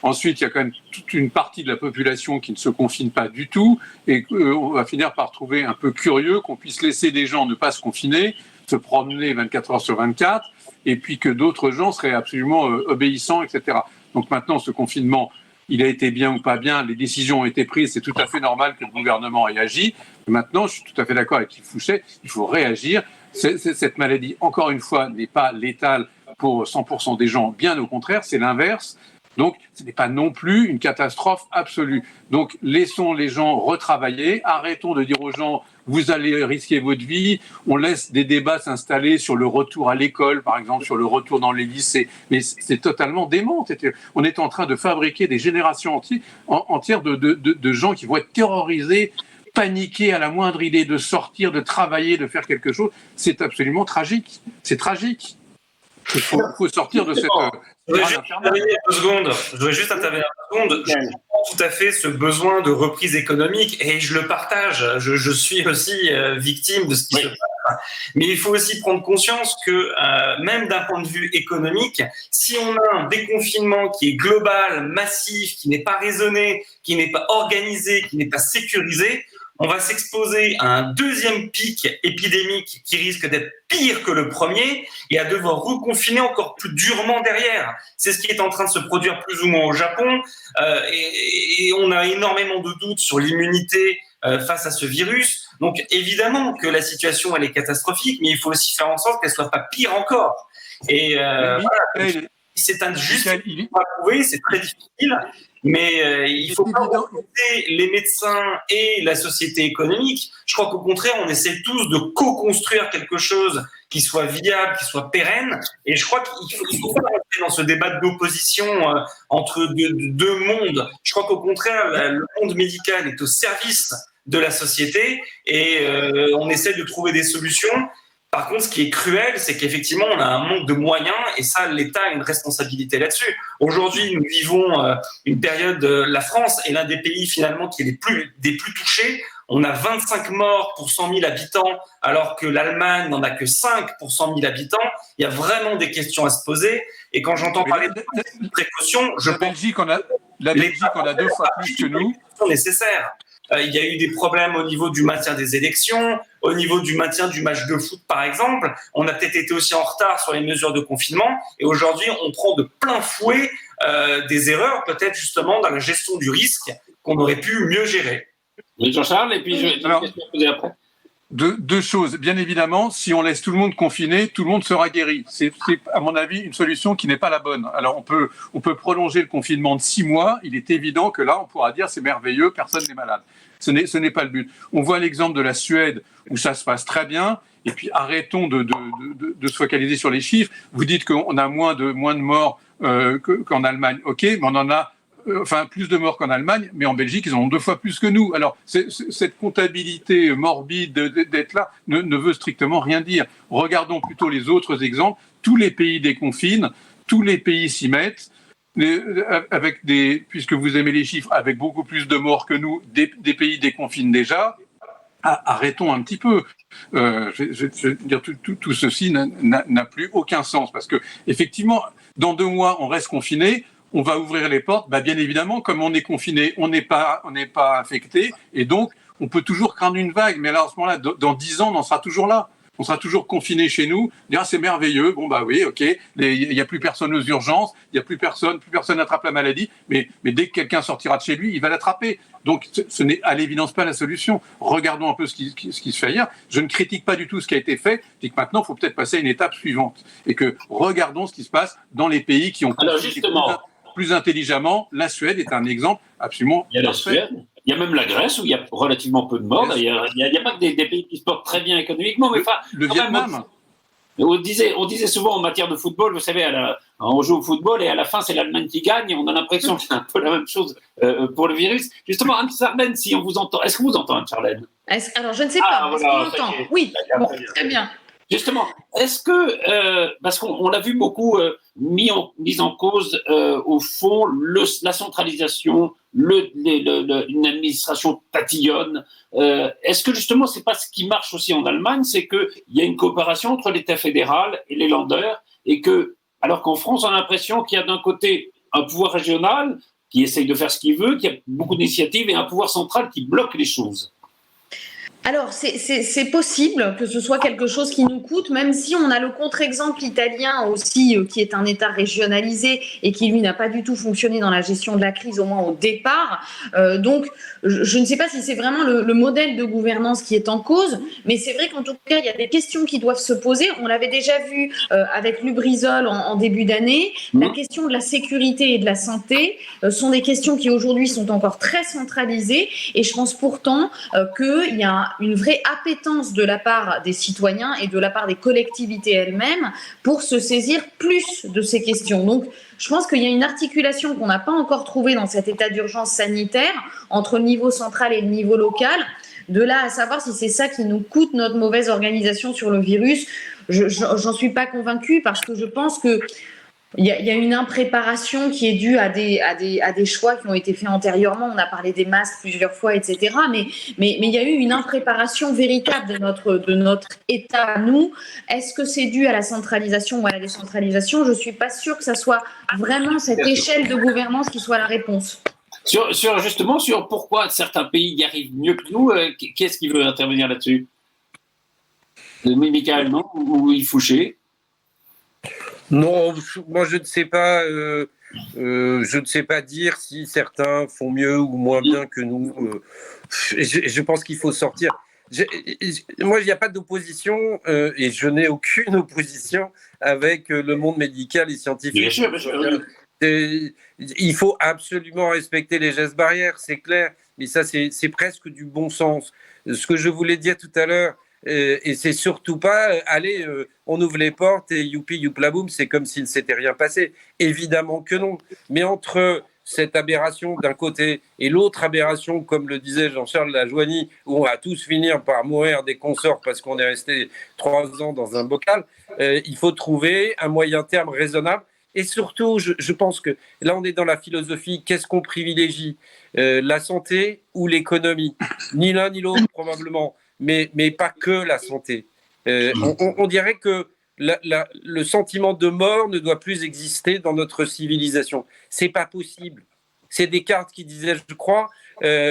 Ensuite, il y a quand même toute une partie de la population qui ne se confine pas du tout, et on va finir par trouver un peu curieux qu'on puisse laisser des gens ne pas se confiner, se promener 24 heures sur 24, et puis que d'autres gens seraient absolument obéissants, etc. Donc maintenant, ce confinement, il a été bien ou pas bien, les décisions ont été prises, c'est tout à fait normal que le gouvernement ait agi. Maintenant, je suis tout à fait d'accord avec Yves Fouché, il faut réagir. Cette maladie, encore une fois, n'est pas létale pour 100% des gens, bien au contraire, c'est l'inverse. Donc, ce n'est pas non plus une catastrophe absolue. Donc, laissons les gens retravailler, arrêtons de dire aux gens « vous allez risquer votre vie », on laisse des débats s'installer sur le retour à l'école, par exemple, sur le retour dans les lycées. Mais c'est totalement dément. On est en train de fabriquer des générations entières de gens qui vont être terrorisés, paniquer à la moindre idée de sortir, de travailler, de faire quelque chose. C'est absolument tragique. C'est tragique. Il faut sortir de cette... Je voudrais juste intervenir 2 secondes. Je comprends tout à fait ce besoin de reprise économique et je le partage. Je suis aussi victime de ce qui se passe. Mais il faut aussi prendre conscience que même d'un point de vue économique, si on a un déconfinement qui est global, massif, qui n'est pas raisonné, qui n'est pas organisé, qui n'est pas sécurisé, on va s'exposer à un deuxième pic épidémique qui risque d'être pire que le premier et à devoir reconfiner encore plus durement derrière. C'est ce qui est en train de se produire plus ou moins au Japon, et on a énormément de doutes sur l'immunité face à ce virus. Donc évidemment que la situation elle est catastrophique, mais il faut aussi faire en sorte qu'elle soit pas pire encore. Et voilà, c'est un juste à prouver, c'est très difficile. Mais il ne faut pas opposer les médecins et la société économique. Je crois qu'au contraire, on essaie tous de co-construire quelque chose qui soit viable, qui soit pérenne. Et je crois qu'il faut pas rentrer dans ce débat d'opposition entre deux mondes. Je crois qu'au contraire, le monde médical est au service de la société et on essaie de trouver des solutions Par contre, ce qui est cruel, c'est qu'effectivement, on a un manque de moyens et ça, l'État a une responsabilité là-dessus. Aujourd'hui, nous vivons une période, la France est l'un des pays finalement qui est des plus touchés. On a 25 morts pour 100 000 habitants, alors que l'Allemagne n'en a que 5 pour 100 000 habitants. Il y a vraiment des questions à se poser. Et quand j'entends parler de précautions, la Belgique en a 2 fois plus que nous. Nécessaire. Il y a eu des problèmes au niveau du maintien des élections, au niveau du maintien du match de foot, par exemple. On a peut-être été aussi en retard sur les mesures de confinement. Et aujourd'hui, on prend de plein fouet des erreurs, peut-être justement dans la gestion du risque qu'on aurait pu mieux gérer. Jean-Charles, et puis je vais te poser après. Deux choses. Bien évidemment, si on laisse tout le monde confiné, tout le monde sera guéri. C'est à mon avis, une solution qui n'est pas la bonne. Alors, on peut prolonger le confinement de 6 mois. Il est évident que là, on pourra dire c'est merveilleux, personne n'est malade. Ce n'est pas le but. On voit l'exemple de la Suède où ça se passe très bien. Et puis, arrêtons de se focaliser sur les chiffres. Vous dites qu'on a moins de morts qu'en Allemagne. OK, mais on en a plus de morts qu'en Allemagne, mais en Belgique, ils en ont 2 fois plus que nous. Alors, cette comptabilité morbide d'être là ne veut strictement rien dire. Regardons plutôt les autres exemples. Tous les pays déconfinent, tous les pays s'y mettent, puisque vous aimez les chiffres, avec beaucoup plus de morts que nous, des pays déconfinent déjà. Arrêtons un petit peu. Je veux dire, tout ceci n'a plus aucun sens, parce que effectivement, dans 2 mois, on reste confiné. On va ouvrir les portes, bien évidemment, comme on est confiné, on n'est pas infecté, et donc on peut toujours craindre une vague. Mais alors à ce moment-là, dans 10 ans, on en sera toujours là. On sera toujours confiné chez nous. Dire c'est merveilleux. Bon oui, ok. Il y a plus personne aux urgences, il y a plus personne n'attrape la maladie. Mais dès que quelqu'un sortira de chez lui, il va l'attraper. Donc ce n'est à l'évidence pas la solution. Regardons un peu ce qui se fait ailleurs. Je ne critique pas du tout ce qui a été fait. Je dis que maintenant, il faut peut-être passer à une étape suivante et que regardons ce qui se passe dans les pays qui ont plus intelligemment. La Suède est un exemple absolument. Il y a la Suède, il y a même la Grèce où il y a relativement peu de morts. D'ailleurs, il n'y a pas que des pays qui se portent très bien économiquement, mais le Vietnam. On disait souvent en matière de football, vous savez, on joue au football et à la fin c'est l'Allemagne qui gagne. Et on a l'impression que c'est un peu la même chose pour le virus. Justement, Anne-Charlène, si on vous entend, est-ce que vous entendez Anne-Charlène ? Alors je ne sais pas. Est-ce qu'on entend ? Oui. Bon, très bien. Justement, est-ce que, parce qu'on l'a vu beaucoup mis en cause, au fond, la centralisation, une administration tatillonne, est-ce que justement, c'est pas ce qui marche aussi en Allemagne, c'est qu'il y a une coopération entre l'État fédéral et les Länder, et que, alors qu'en France, on a l'impression qu'il y a d'un côté un pouvoir régional qui essaye de faire ce qu'il veut, qui a beaucoup d'initiatives, et un pouvoir central qui bloque les choses. Alors, c'est possible que ce soit quelque chose qui nous coûte, même si on a le contre-exemple italien aussi, qui est un État régionalisé et qui, lui, n'a pas du tout fonctionné dans la gestion de la crise, au moins au départ. Donc, je ne sais pas si c'est vraiment le modèle de gouvernance qui est en cause, mais c'est vrai qu'en tout cas, il y a des questions qui doivent se poser. On l'avait déjà vu avec Lubrizol en début d'année. La question de la sécurité et de la santé sont des questions qui, aujourd'hui, sont encore très centralisées. Et je pense pourtant qu'il y a une vraie appétence de la part des citoyens et de la part des collectivités elles-mêmes pour se saisir plus de ces questions. Donc, je pense qu'il y a une articulation qu'on n'a pas encore trouvée dans cet état d'urgence sanitaire entre le niveau central et le niveau local. De là à savoir si c'est ça qui nous coûte notre mauvaise organisation sur le virus, j'en suis pas convaincue parce que je pense que il y a une impréparation qui est due à des choix qui ont été faits antérieurement. On a parlé des masques plusieurs fois, etc. Mais il y a eu une impréparation véritable de notre État à nous. Est-ce que c'est dû à la centralisation ou à la décentralisation ? Je ne suis pas sûre que ça soit vraiment cette échelle de gouvernance qui soit la réponse. Justement, sur pourquoi certains pays y arrivent mieux que nous, qui est-ce qui veut intervenir là-dessus ? Michael, non ? Ou Yves Fouché ? Non, moi je ne sais pas. Je ne sais pas dire si certains font mieux ou moins bien que nous. Je pense qu'il faut sortir. Moi, il n'y a pas d'opposition et je n'ai aucune opposition avec le monde médical et scientifique. Bien sûr, bien sûr. Il faut absolument respecter les gestes barrières, c'est clair. Mais ça, c'est presque du bon sens. Ce que je voulais dire tout à l'heure, et c'est surtout pas allez, on ouvre les portes et youpi youplaboum, c'est comme s'il ne s'était rien passé. Évidemment que non. Mais entre cette aberration d'un côté et l'autre aberration, comme le disait Jean-Charles Lajoigny, où on va tous finir par mourir des consorts parce qu'on est resté 3 ans dans un bocal, il faut trouver un moyen terme raisonnable. Et surtout, je pense que là, on est dans la philosophie, qu'est-ce qu'on privilégie, la santé ou l'économie? Ni l'un ni l'autre, probablement, mais pas que la santé. On dirait que le sentiment de mort ne doit plus exister dans notre civilisation. C'est pas possible. C'est Descartes qui disait, je crois,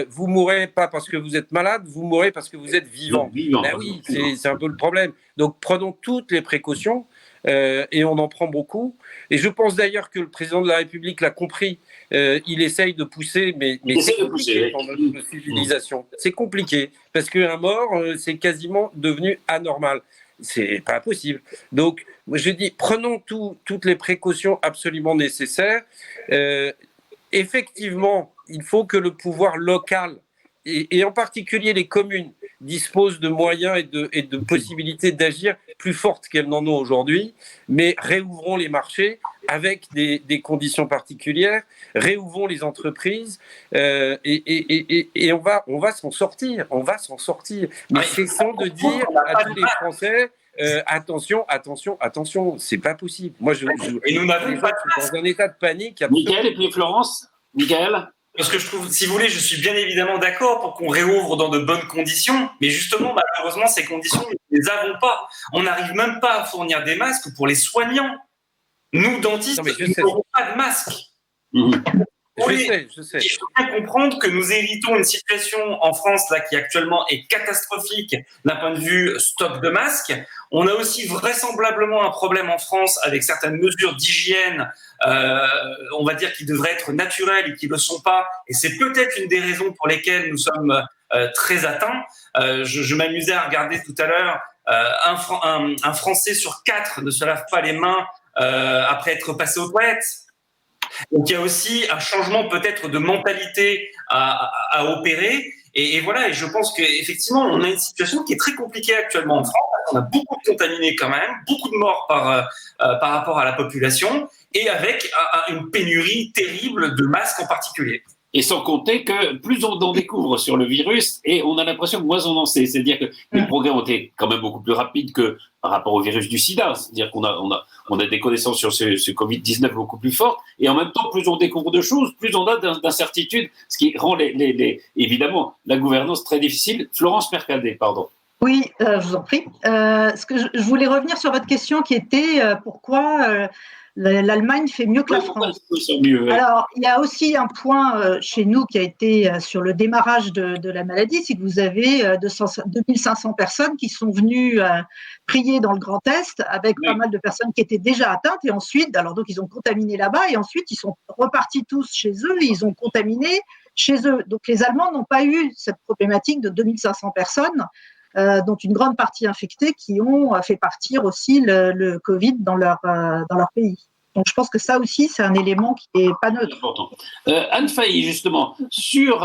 vous mourrez pas parce que vous êtes malade, vous mourrez parce que vous êtes vivant. Ben oui, c'est un peu le problème. Donc prenons toutes les précautions. Et on en prend beaucoup. Et je pense d'ailleurs que le président de la République l'a compris. Il essaye de pousser, mais c'est compliqué dans notre civilisation. C'est compliqué, parce qu'un mort, c'est quasiment devenu anormal. C'est pas possible. Donc, je dis, prenons toutes les précautions absolument nécessaires. Effectivement, il faut que le pouvoir local, et en particulier les communes, disposent de moyens et de possibilités d'agir plus fortes qu'elles n'en ont aujourd'hui, mais réouvrons les marchés avec des conditions particulières, réouvrons les entreprises et on va s'en sortir, Mais cessons de dire à tous les Français attention, c'est pas possible. Moi, et nous n'avons pas dans un état de panique. Michael et puis Florence. Michael. Parce que je trouve, si vous voulez, je suis bien évidemment d'accord pour qu'on réouvre dans de bonnes conditions, mais justement, malheureusement, ces conditions, nous ne les avons pas. On n'arrive même pas à fournir des masques pour les soignants. Nous, dentistes, nous n'avons pas de masques. Je sais. Il faut bien comprendre que nous héritons une situation en France là, qui actuellement est catastrophique d'un point de vue stock de masques. On a aussi vraisemblablement un problème en France avec certaines mesures d'hygiène, on va dire, qui devraient être naturelles et qui ne le sont pas. Et c'est peut-être une des raisons pour lesquelles nous sommes très atteints. Je m'amusais à regarder tout à l'heure, un Français sur 4 ne se lave pas les mains après être passé aux toilettes. Donc il y a aussi un changement peut-être de mentalité à opérer. Et voilà, et je pense qu'effectivement, on a une situation qui est très compliquée actuellement en France. On a beaucoup de contaminés quand même, beaucoup de morts par rapport à la population, et avec une pénurie terrible de masques en particulier. Et sans compter que plus on en découvre sur le virus, et on a l'impression que moins on en sait. C'est-à-dire que les progrès ont été quand même beaucoup plus rapides que par rapport au virus du sida. C'est-à-dire qu'on a des connaissances sur ce Covid-19 beaucoup plus fortes. Et en même temps, plus on découvre de choses, plus on a d'incertitudes, ce qui rend évidemment la gouvernance très difficile. Florence Mercadet, pardon. Oui, je vous en prie. Je voulais revenir sur votre question qui était pourquoi l'Allemagne fait mieux que la France. Alors, il y a aussi un point chez nous qui a été sur le démarrage de la maladie, c'est que vous avez 2500 personnes qui sont venues prier dans le Grand Est avec pas mal de personnes qui étaient déjà atteintes et ensuite, alors donc ils ont contaminé là-bas et ensuite ils sont repartis tous chez eux et ils ont contaminé chez eux. Donc les Allemands n'ont pas eu cette problématique de 2500 personnes dont une grande partie infectée, qui ont fait partir aussi le Covid dans leur pays. Donc je pense que ça aussi, c'est un élément qui n'est pas neutre. Anne Failly, justement, sur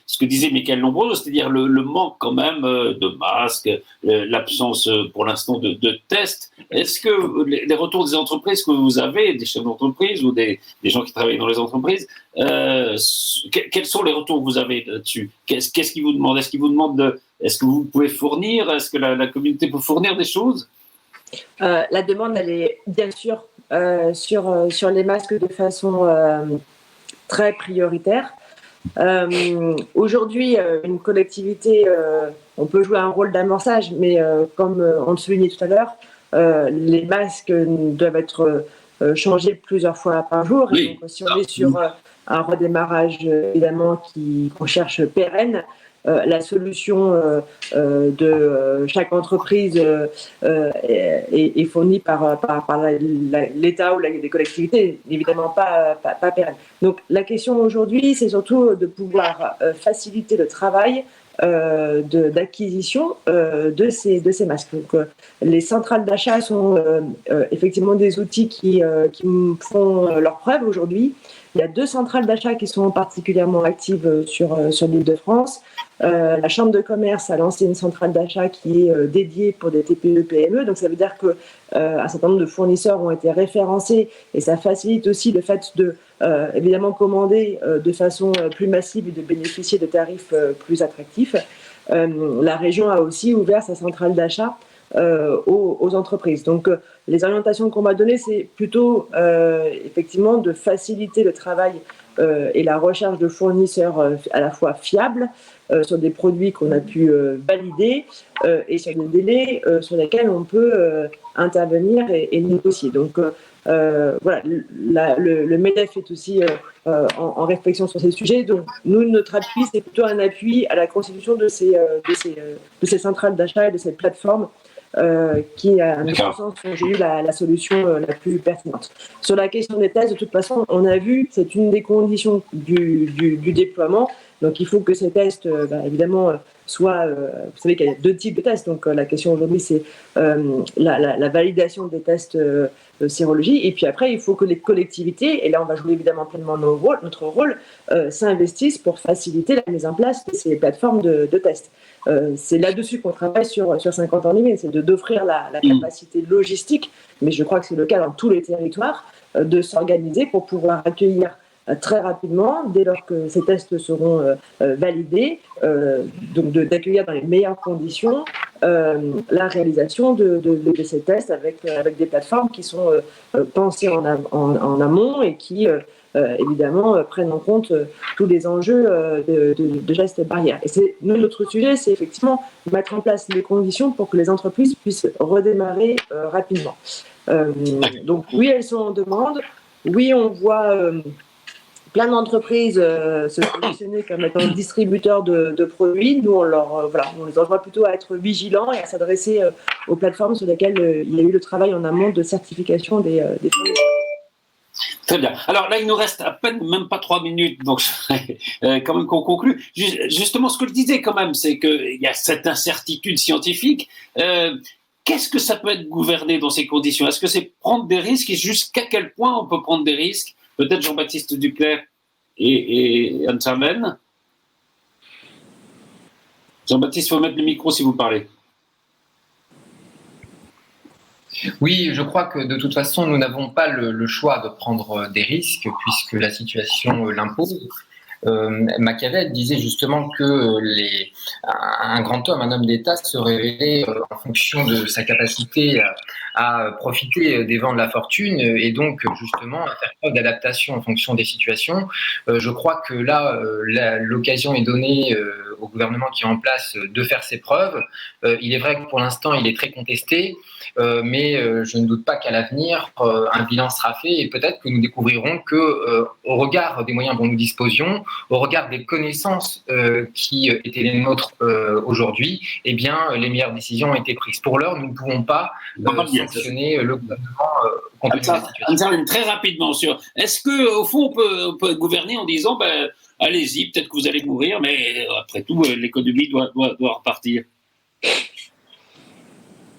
ce que disait Michael Lombroso, c'est-à-dire le manque quand même de masques, l'absence pour l'instant de tests, est-ce que les retours des entreprises que vous avez, des chefs d'entreprise ou des gens qui travaillent dans les entreprises, quels sont les retours que vous avez là-dessus? Qu'est-ce qu'ils vous demandent? Est-ce qu'ils vous demandent est-ce que vous pouvez fournir? Est-ce que la communauté peut fournir des choses? La demande, elle est bien sûr sur les masques de façon très prioritaire. Aujourd'hui, une collectivité, on peut jouer un rôle d'amorçage, mais comme on le soulignait tout à l'heure, les masques doivent être changés plusieurs fois par jour. Et donc, si on est sur un redémarrage, évidemment, qu'on cherche pérenne, la solution de chaque entreprise est fournie par l'État ou les collectivités, évidemment pas pérenne. Donc la question aujourd'hui, c'est surtout de pouvoir faciliter le travail d'acquisition de ces masques. Donc, les centrales d'achat sont effectivement des outils qui font leur preuve aujourd'hui. Il y a 2 centrales d'achat qui sont particulièrement actives sur l'Île-de-France. La Chambre de commerce a lancé une centrale d'achat qui est dédiée pour des TPE-PME. Donc ça veut dire que un certain nombre de fournisseurs ont été référencés et ça facilite aussi le fait de évidemment commander de façon plus massive et de bénéficier de tarifs plus attractifs. La région a aussi ouvert sa centrale d'achat aux entreprises. Donc, les orientations qu'on m'a données, c'est plutôt effectivement de faciliter le travail et la recherche de fournisseurs à la fois fiables sur des produits qu'on a pu valider et sur des délais sur lesquels on peut intervenir et négocier. Donc, voilà, le MEDEF est aussi en réflexion sur ces sujets. Donc, nous, notre appui, c'est plutôt un appui à la constitution de ces centrales d'achat et de cette plateforme qui, à notre sens, ont eu la solution la plus pertinente. Sur la question des tests, de toute façon, on a vu, c'est une des conditions du déploiement. Donc, il faut que ces tests, évidemment, soient... vous savez qu'il y a 2 types de tests. Donc, la question aujourd'hui, c'est la validation des tests sérologie. Et puis après, il faut que les collectivités, et là, on va jouer évidemment pleinement notre rôle, s'investissent pour faciliter la mise en place de ces plateformes de tests. C'est là-dessus qu'on travaille sur 50 ans limite, c'est d'offrir la capacité logistique, mais je crois que c'est le cas dans tous les territoires, de s'organiser pour pouvoir accueillir très rapidement, dès lors que ces tests seront validés, donc d'accueillir dans les meilleures conditions la réalisation de ces tests avec des plateformes qui sont pensées en amont et qui évidemment prennent en compte tous les enjeux de gestes barrières. Et notre sujet, c'est effectivement mettre en place les conditions pour que les entreprises puissent redémarrer rapidement. Donc oui, elles sont en demande. Oui, on voit plein d'entreprises se positionner comme étant distributeurs de produits. Nous, on les envoie plutôt à être vigilants et à s'adresser aux plateformes sur lesquelles il y a eu le travail en amont de certification des fournisseurs. Très bien. Alors là, il nous reste à peine, même pas 3 minutes, donc quand même qu'on conclue. Justement, ce que je disais quand même, c'est qu'il y a cette incertitude scientifique. Qu'est-ce que ça peut être gouverné dans ces conditions? Est-ce que c'est prendre des risques et jusqu'à quel point on peut prendre des risques? Peut-être Jean-Baptiste Duclercq et Anne Sarmen. Jean-Baptiste, il faut mettre le micro si vous parlez. Oui, je crois que de toute façon, nous n'avons pas le choix de prendre des risques puisque la situation l'impose. Machiavel disait justement que un grand homme, un homme d'État se révélait en fonction de sa capacité à profiter des vents de la fortune et donc justement à faire preuve d'adaptation en fonction des situations. Je crois que là, l'occasion est donnée au gouvernement qui est en place de faire ses preuves. Il est vrai que pour l'instant, il est très contesté, mais je ne doute pas qu'à l'avenir, un bilan sera fait et peut-être que nous découvrirons que, au regard des moyens dont nous disposions, au regard des connaissances qui étaient les nôtres aujourd'hui, eh bien, les meilleures décisions ont été prises. Pour l'heure, nous ne pouvons pas sanctionner le gouvernement contre cette situation. Très rapidement sur. Est-ce que, au fond, on peut gouverner en disant, allez-y, peut-être que vous allez mourir, mais après tout, l'économie doit repartir.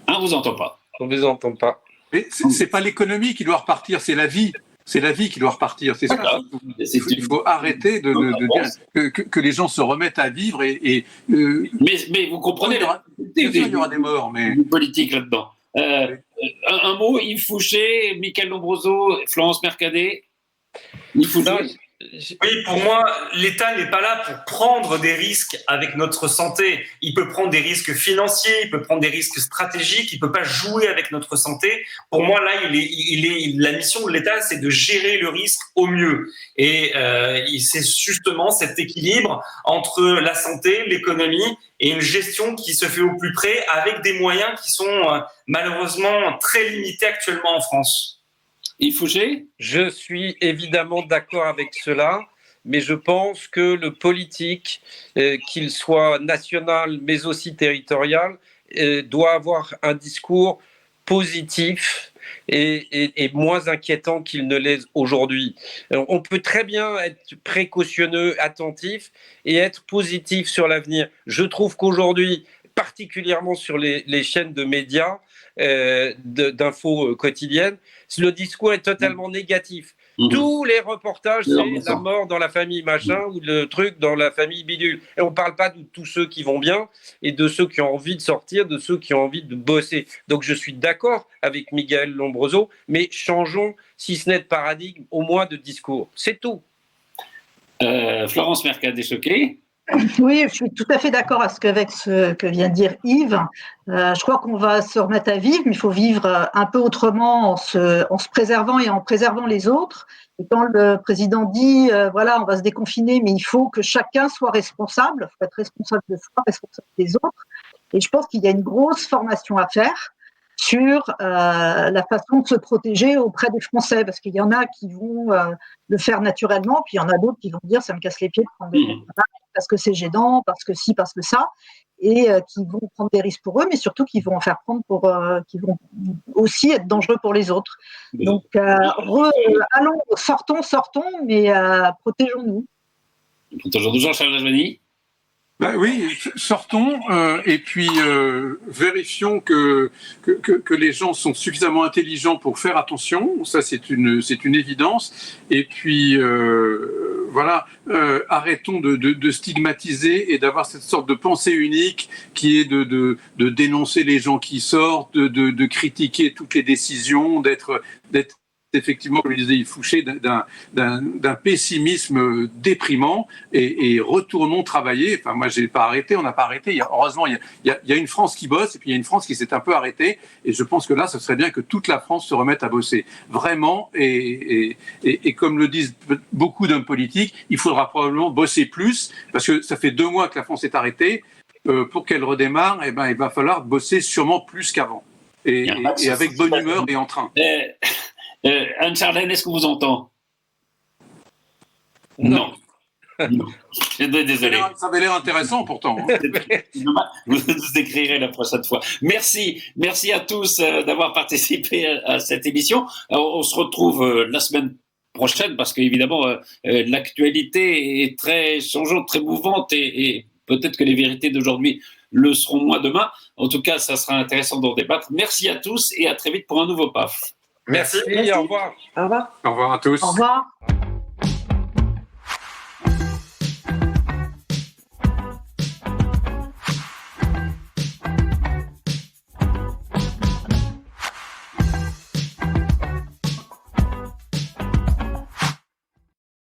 On vous entend pas. On vous entend pas. Mais c'est pas l'économie qui doit repartir, c'est la vie. C'est la vie qui doit repartir. C'est ça. Il faut arrêter de dire que les gens se remettent à vivre Mais vous comprenez, il y aura des morts, mais politique là-dedans. Un mot, Yves Fouché, Michael Lombroso, Florence Mercadet. Yves Fouché. Oui, pour moi, l'État n'est pas là pour prendre des risques avec notre santé. Il peut prendre des risques financiers, il peut prendre des risques stratégiques, il peut pas jouer avec notre santé. Pour moi, là, la mission de l'État, c'est de gérer le risque au mieux. Et c'est justement cet équilibre entre la santé, l'économie et une gestion qui se fait au plus près avec des moyens qui sont malheureusement très limités actuellement en France. Yves Fouché ? Je suis évidemment d'accord avec cela, mais je pense que le politique, qu'il soit national mais aussi territorial, doit avoir un discours positif et moins inquiétant qu'il ne l'est aujourd'hui. On peut très bien être précautionneux, attentif et être positif sur l'avenir. Je trouve qu'aujourd'hui, particulièrement sur les chaînes de médias, d'infos quotidiennes, le discours est totalement négatif. Tous les reportages, Non, c'est la mort dans la famille machin ou le truc dans la famille bidule. Et on ne parle pas de tous ceux qui vont bien et de ceux qui ont envie de sortir, de ceux qui ont envie de bosser. Donc je suis d'accord avec Miguel Lombroso, mais changeons, si ce n'est de paradigme, au moins de discours. C'est tout. Florence Mercadé-Choquet. Oui, je suis tout à fait d'accord avec ce que vient de dire Yves. Je crois qu'on va se remettre à vivre, mais il faut vivre un peu autrement en se préservant et en préservant les autres. Et quand le président dit, voilà, on va se déconfiner, mais il faut que chacun soit responsable, il faut être responsable de soi, responsable des autres. Et je pense qu'il y a une grosse formation à faire sur la façon de se protéger auprès des Français, parce qu'il y en a qui vont le faire naturellement, puis il y en a d'autres qui vont dire, ça me casse les pieds de prendre des parce que c'est gênant, parce que ci, parce que ça, et qui vont prendre des risques pour eux, mais surtout qui vont en faire prendre qui vont aussi être dangereux pour les autres. Donc, allons, sortons, mais protégeons-nous. Protégeons-nous, Jean-Charles Lajoigny. Ben oui, sortons et puis vérifions que les gens sont suffisamment intelligents pour faire attention. Ça, c'est une évidence. Et puis voilà, arrêtons de stigmatiser et d'avoir cette sorte de pensée unique qui est de dénoncer les gens qui sortent, de critiquer toutes les décisions, d'être effectivement, comme le disait Yves Fouché, d'un pessimisme déprimant et retournons travailler. Enfin, moi, j'ai pas arrêté, on n'a pas arrêté. Heureusement, il y a une France qui bosse et puis il y a une France qui s'est un peu arrêtée. Et je pense que là, ce serait bien que toute la France se remette à bosser. Vraiment. Et comme le disent beaucoup d'hommes politiques, il faudra probablement bosser plus parce que ça fait 2 mois que la France est arrêtée. Pour qu'elle redémarre, eh ben, il va falloir bosser sûrement plus qu'avant. Et avec bonne humeur et en train. Anne-Charlène, est-ce qu'on vous entend? Non. Désolé. Ça avait l'air intéressant pourtant. Vous nous écrirez la prochaine fois. Merci à tous d'avoir participé à cette émission. Alors, on se retrouve la semaine prochaine parce qu'évidemment l'actualité est très changeante, très mouvante et peut-être que les vérités d'aujourd'hui le seront moins demain. En tout cas, ça sera intéressant d'en débattre. Merci à tous et à très vite pour un nouveau PAF. Merci. Au revoir. Au revoir. Au revoir à tous. Au revoir.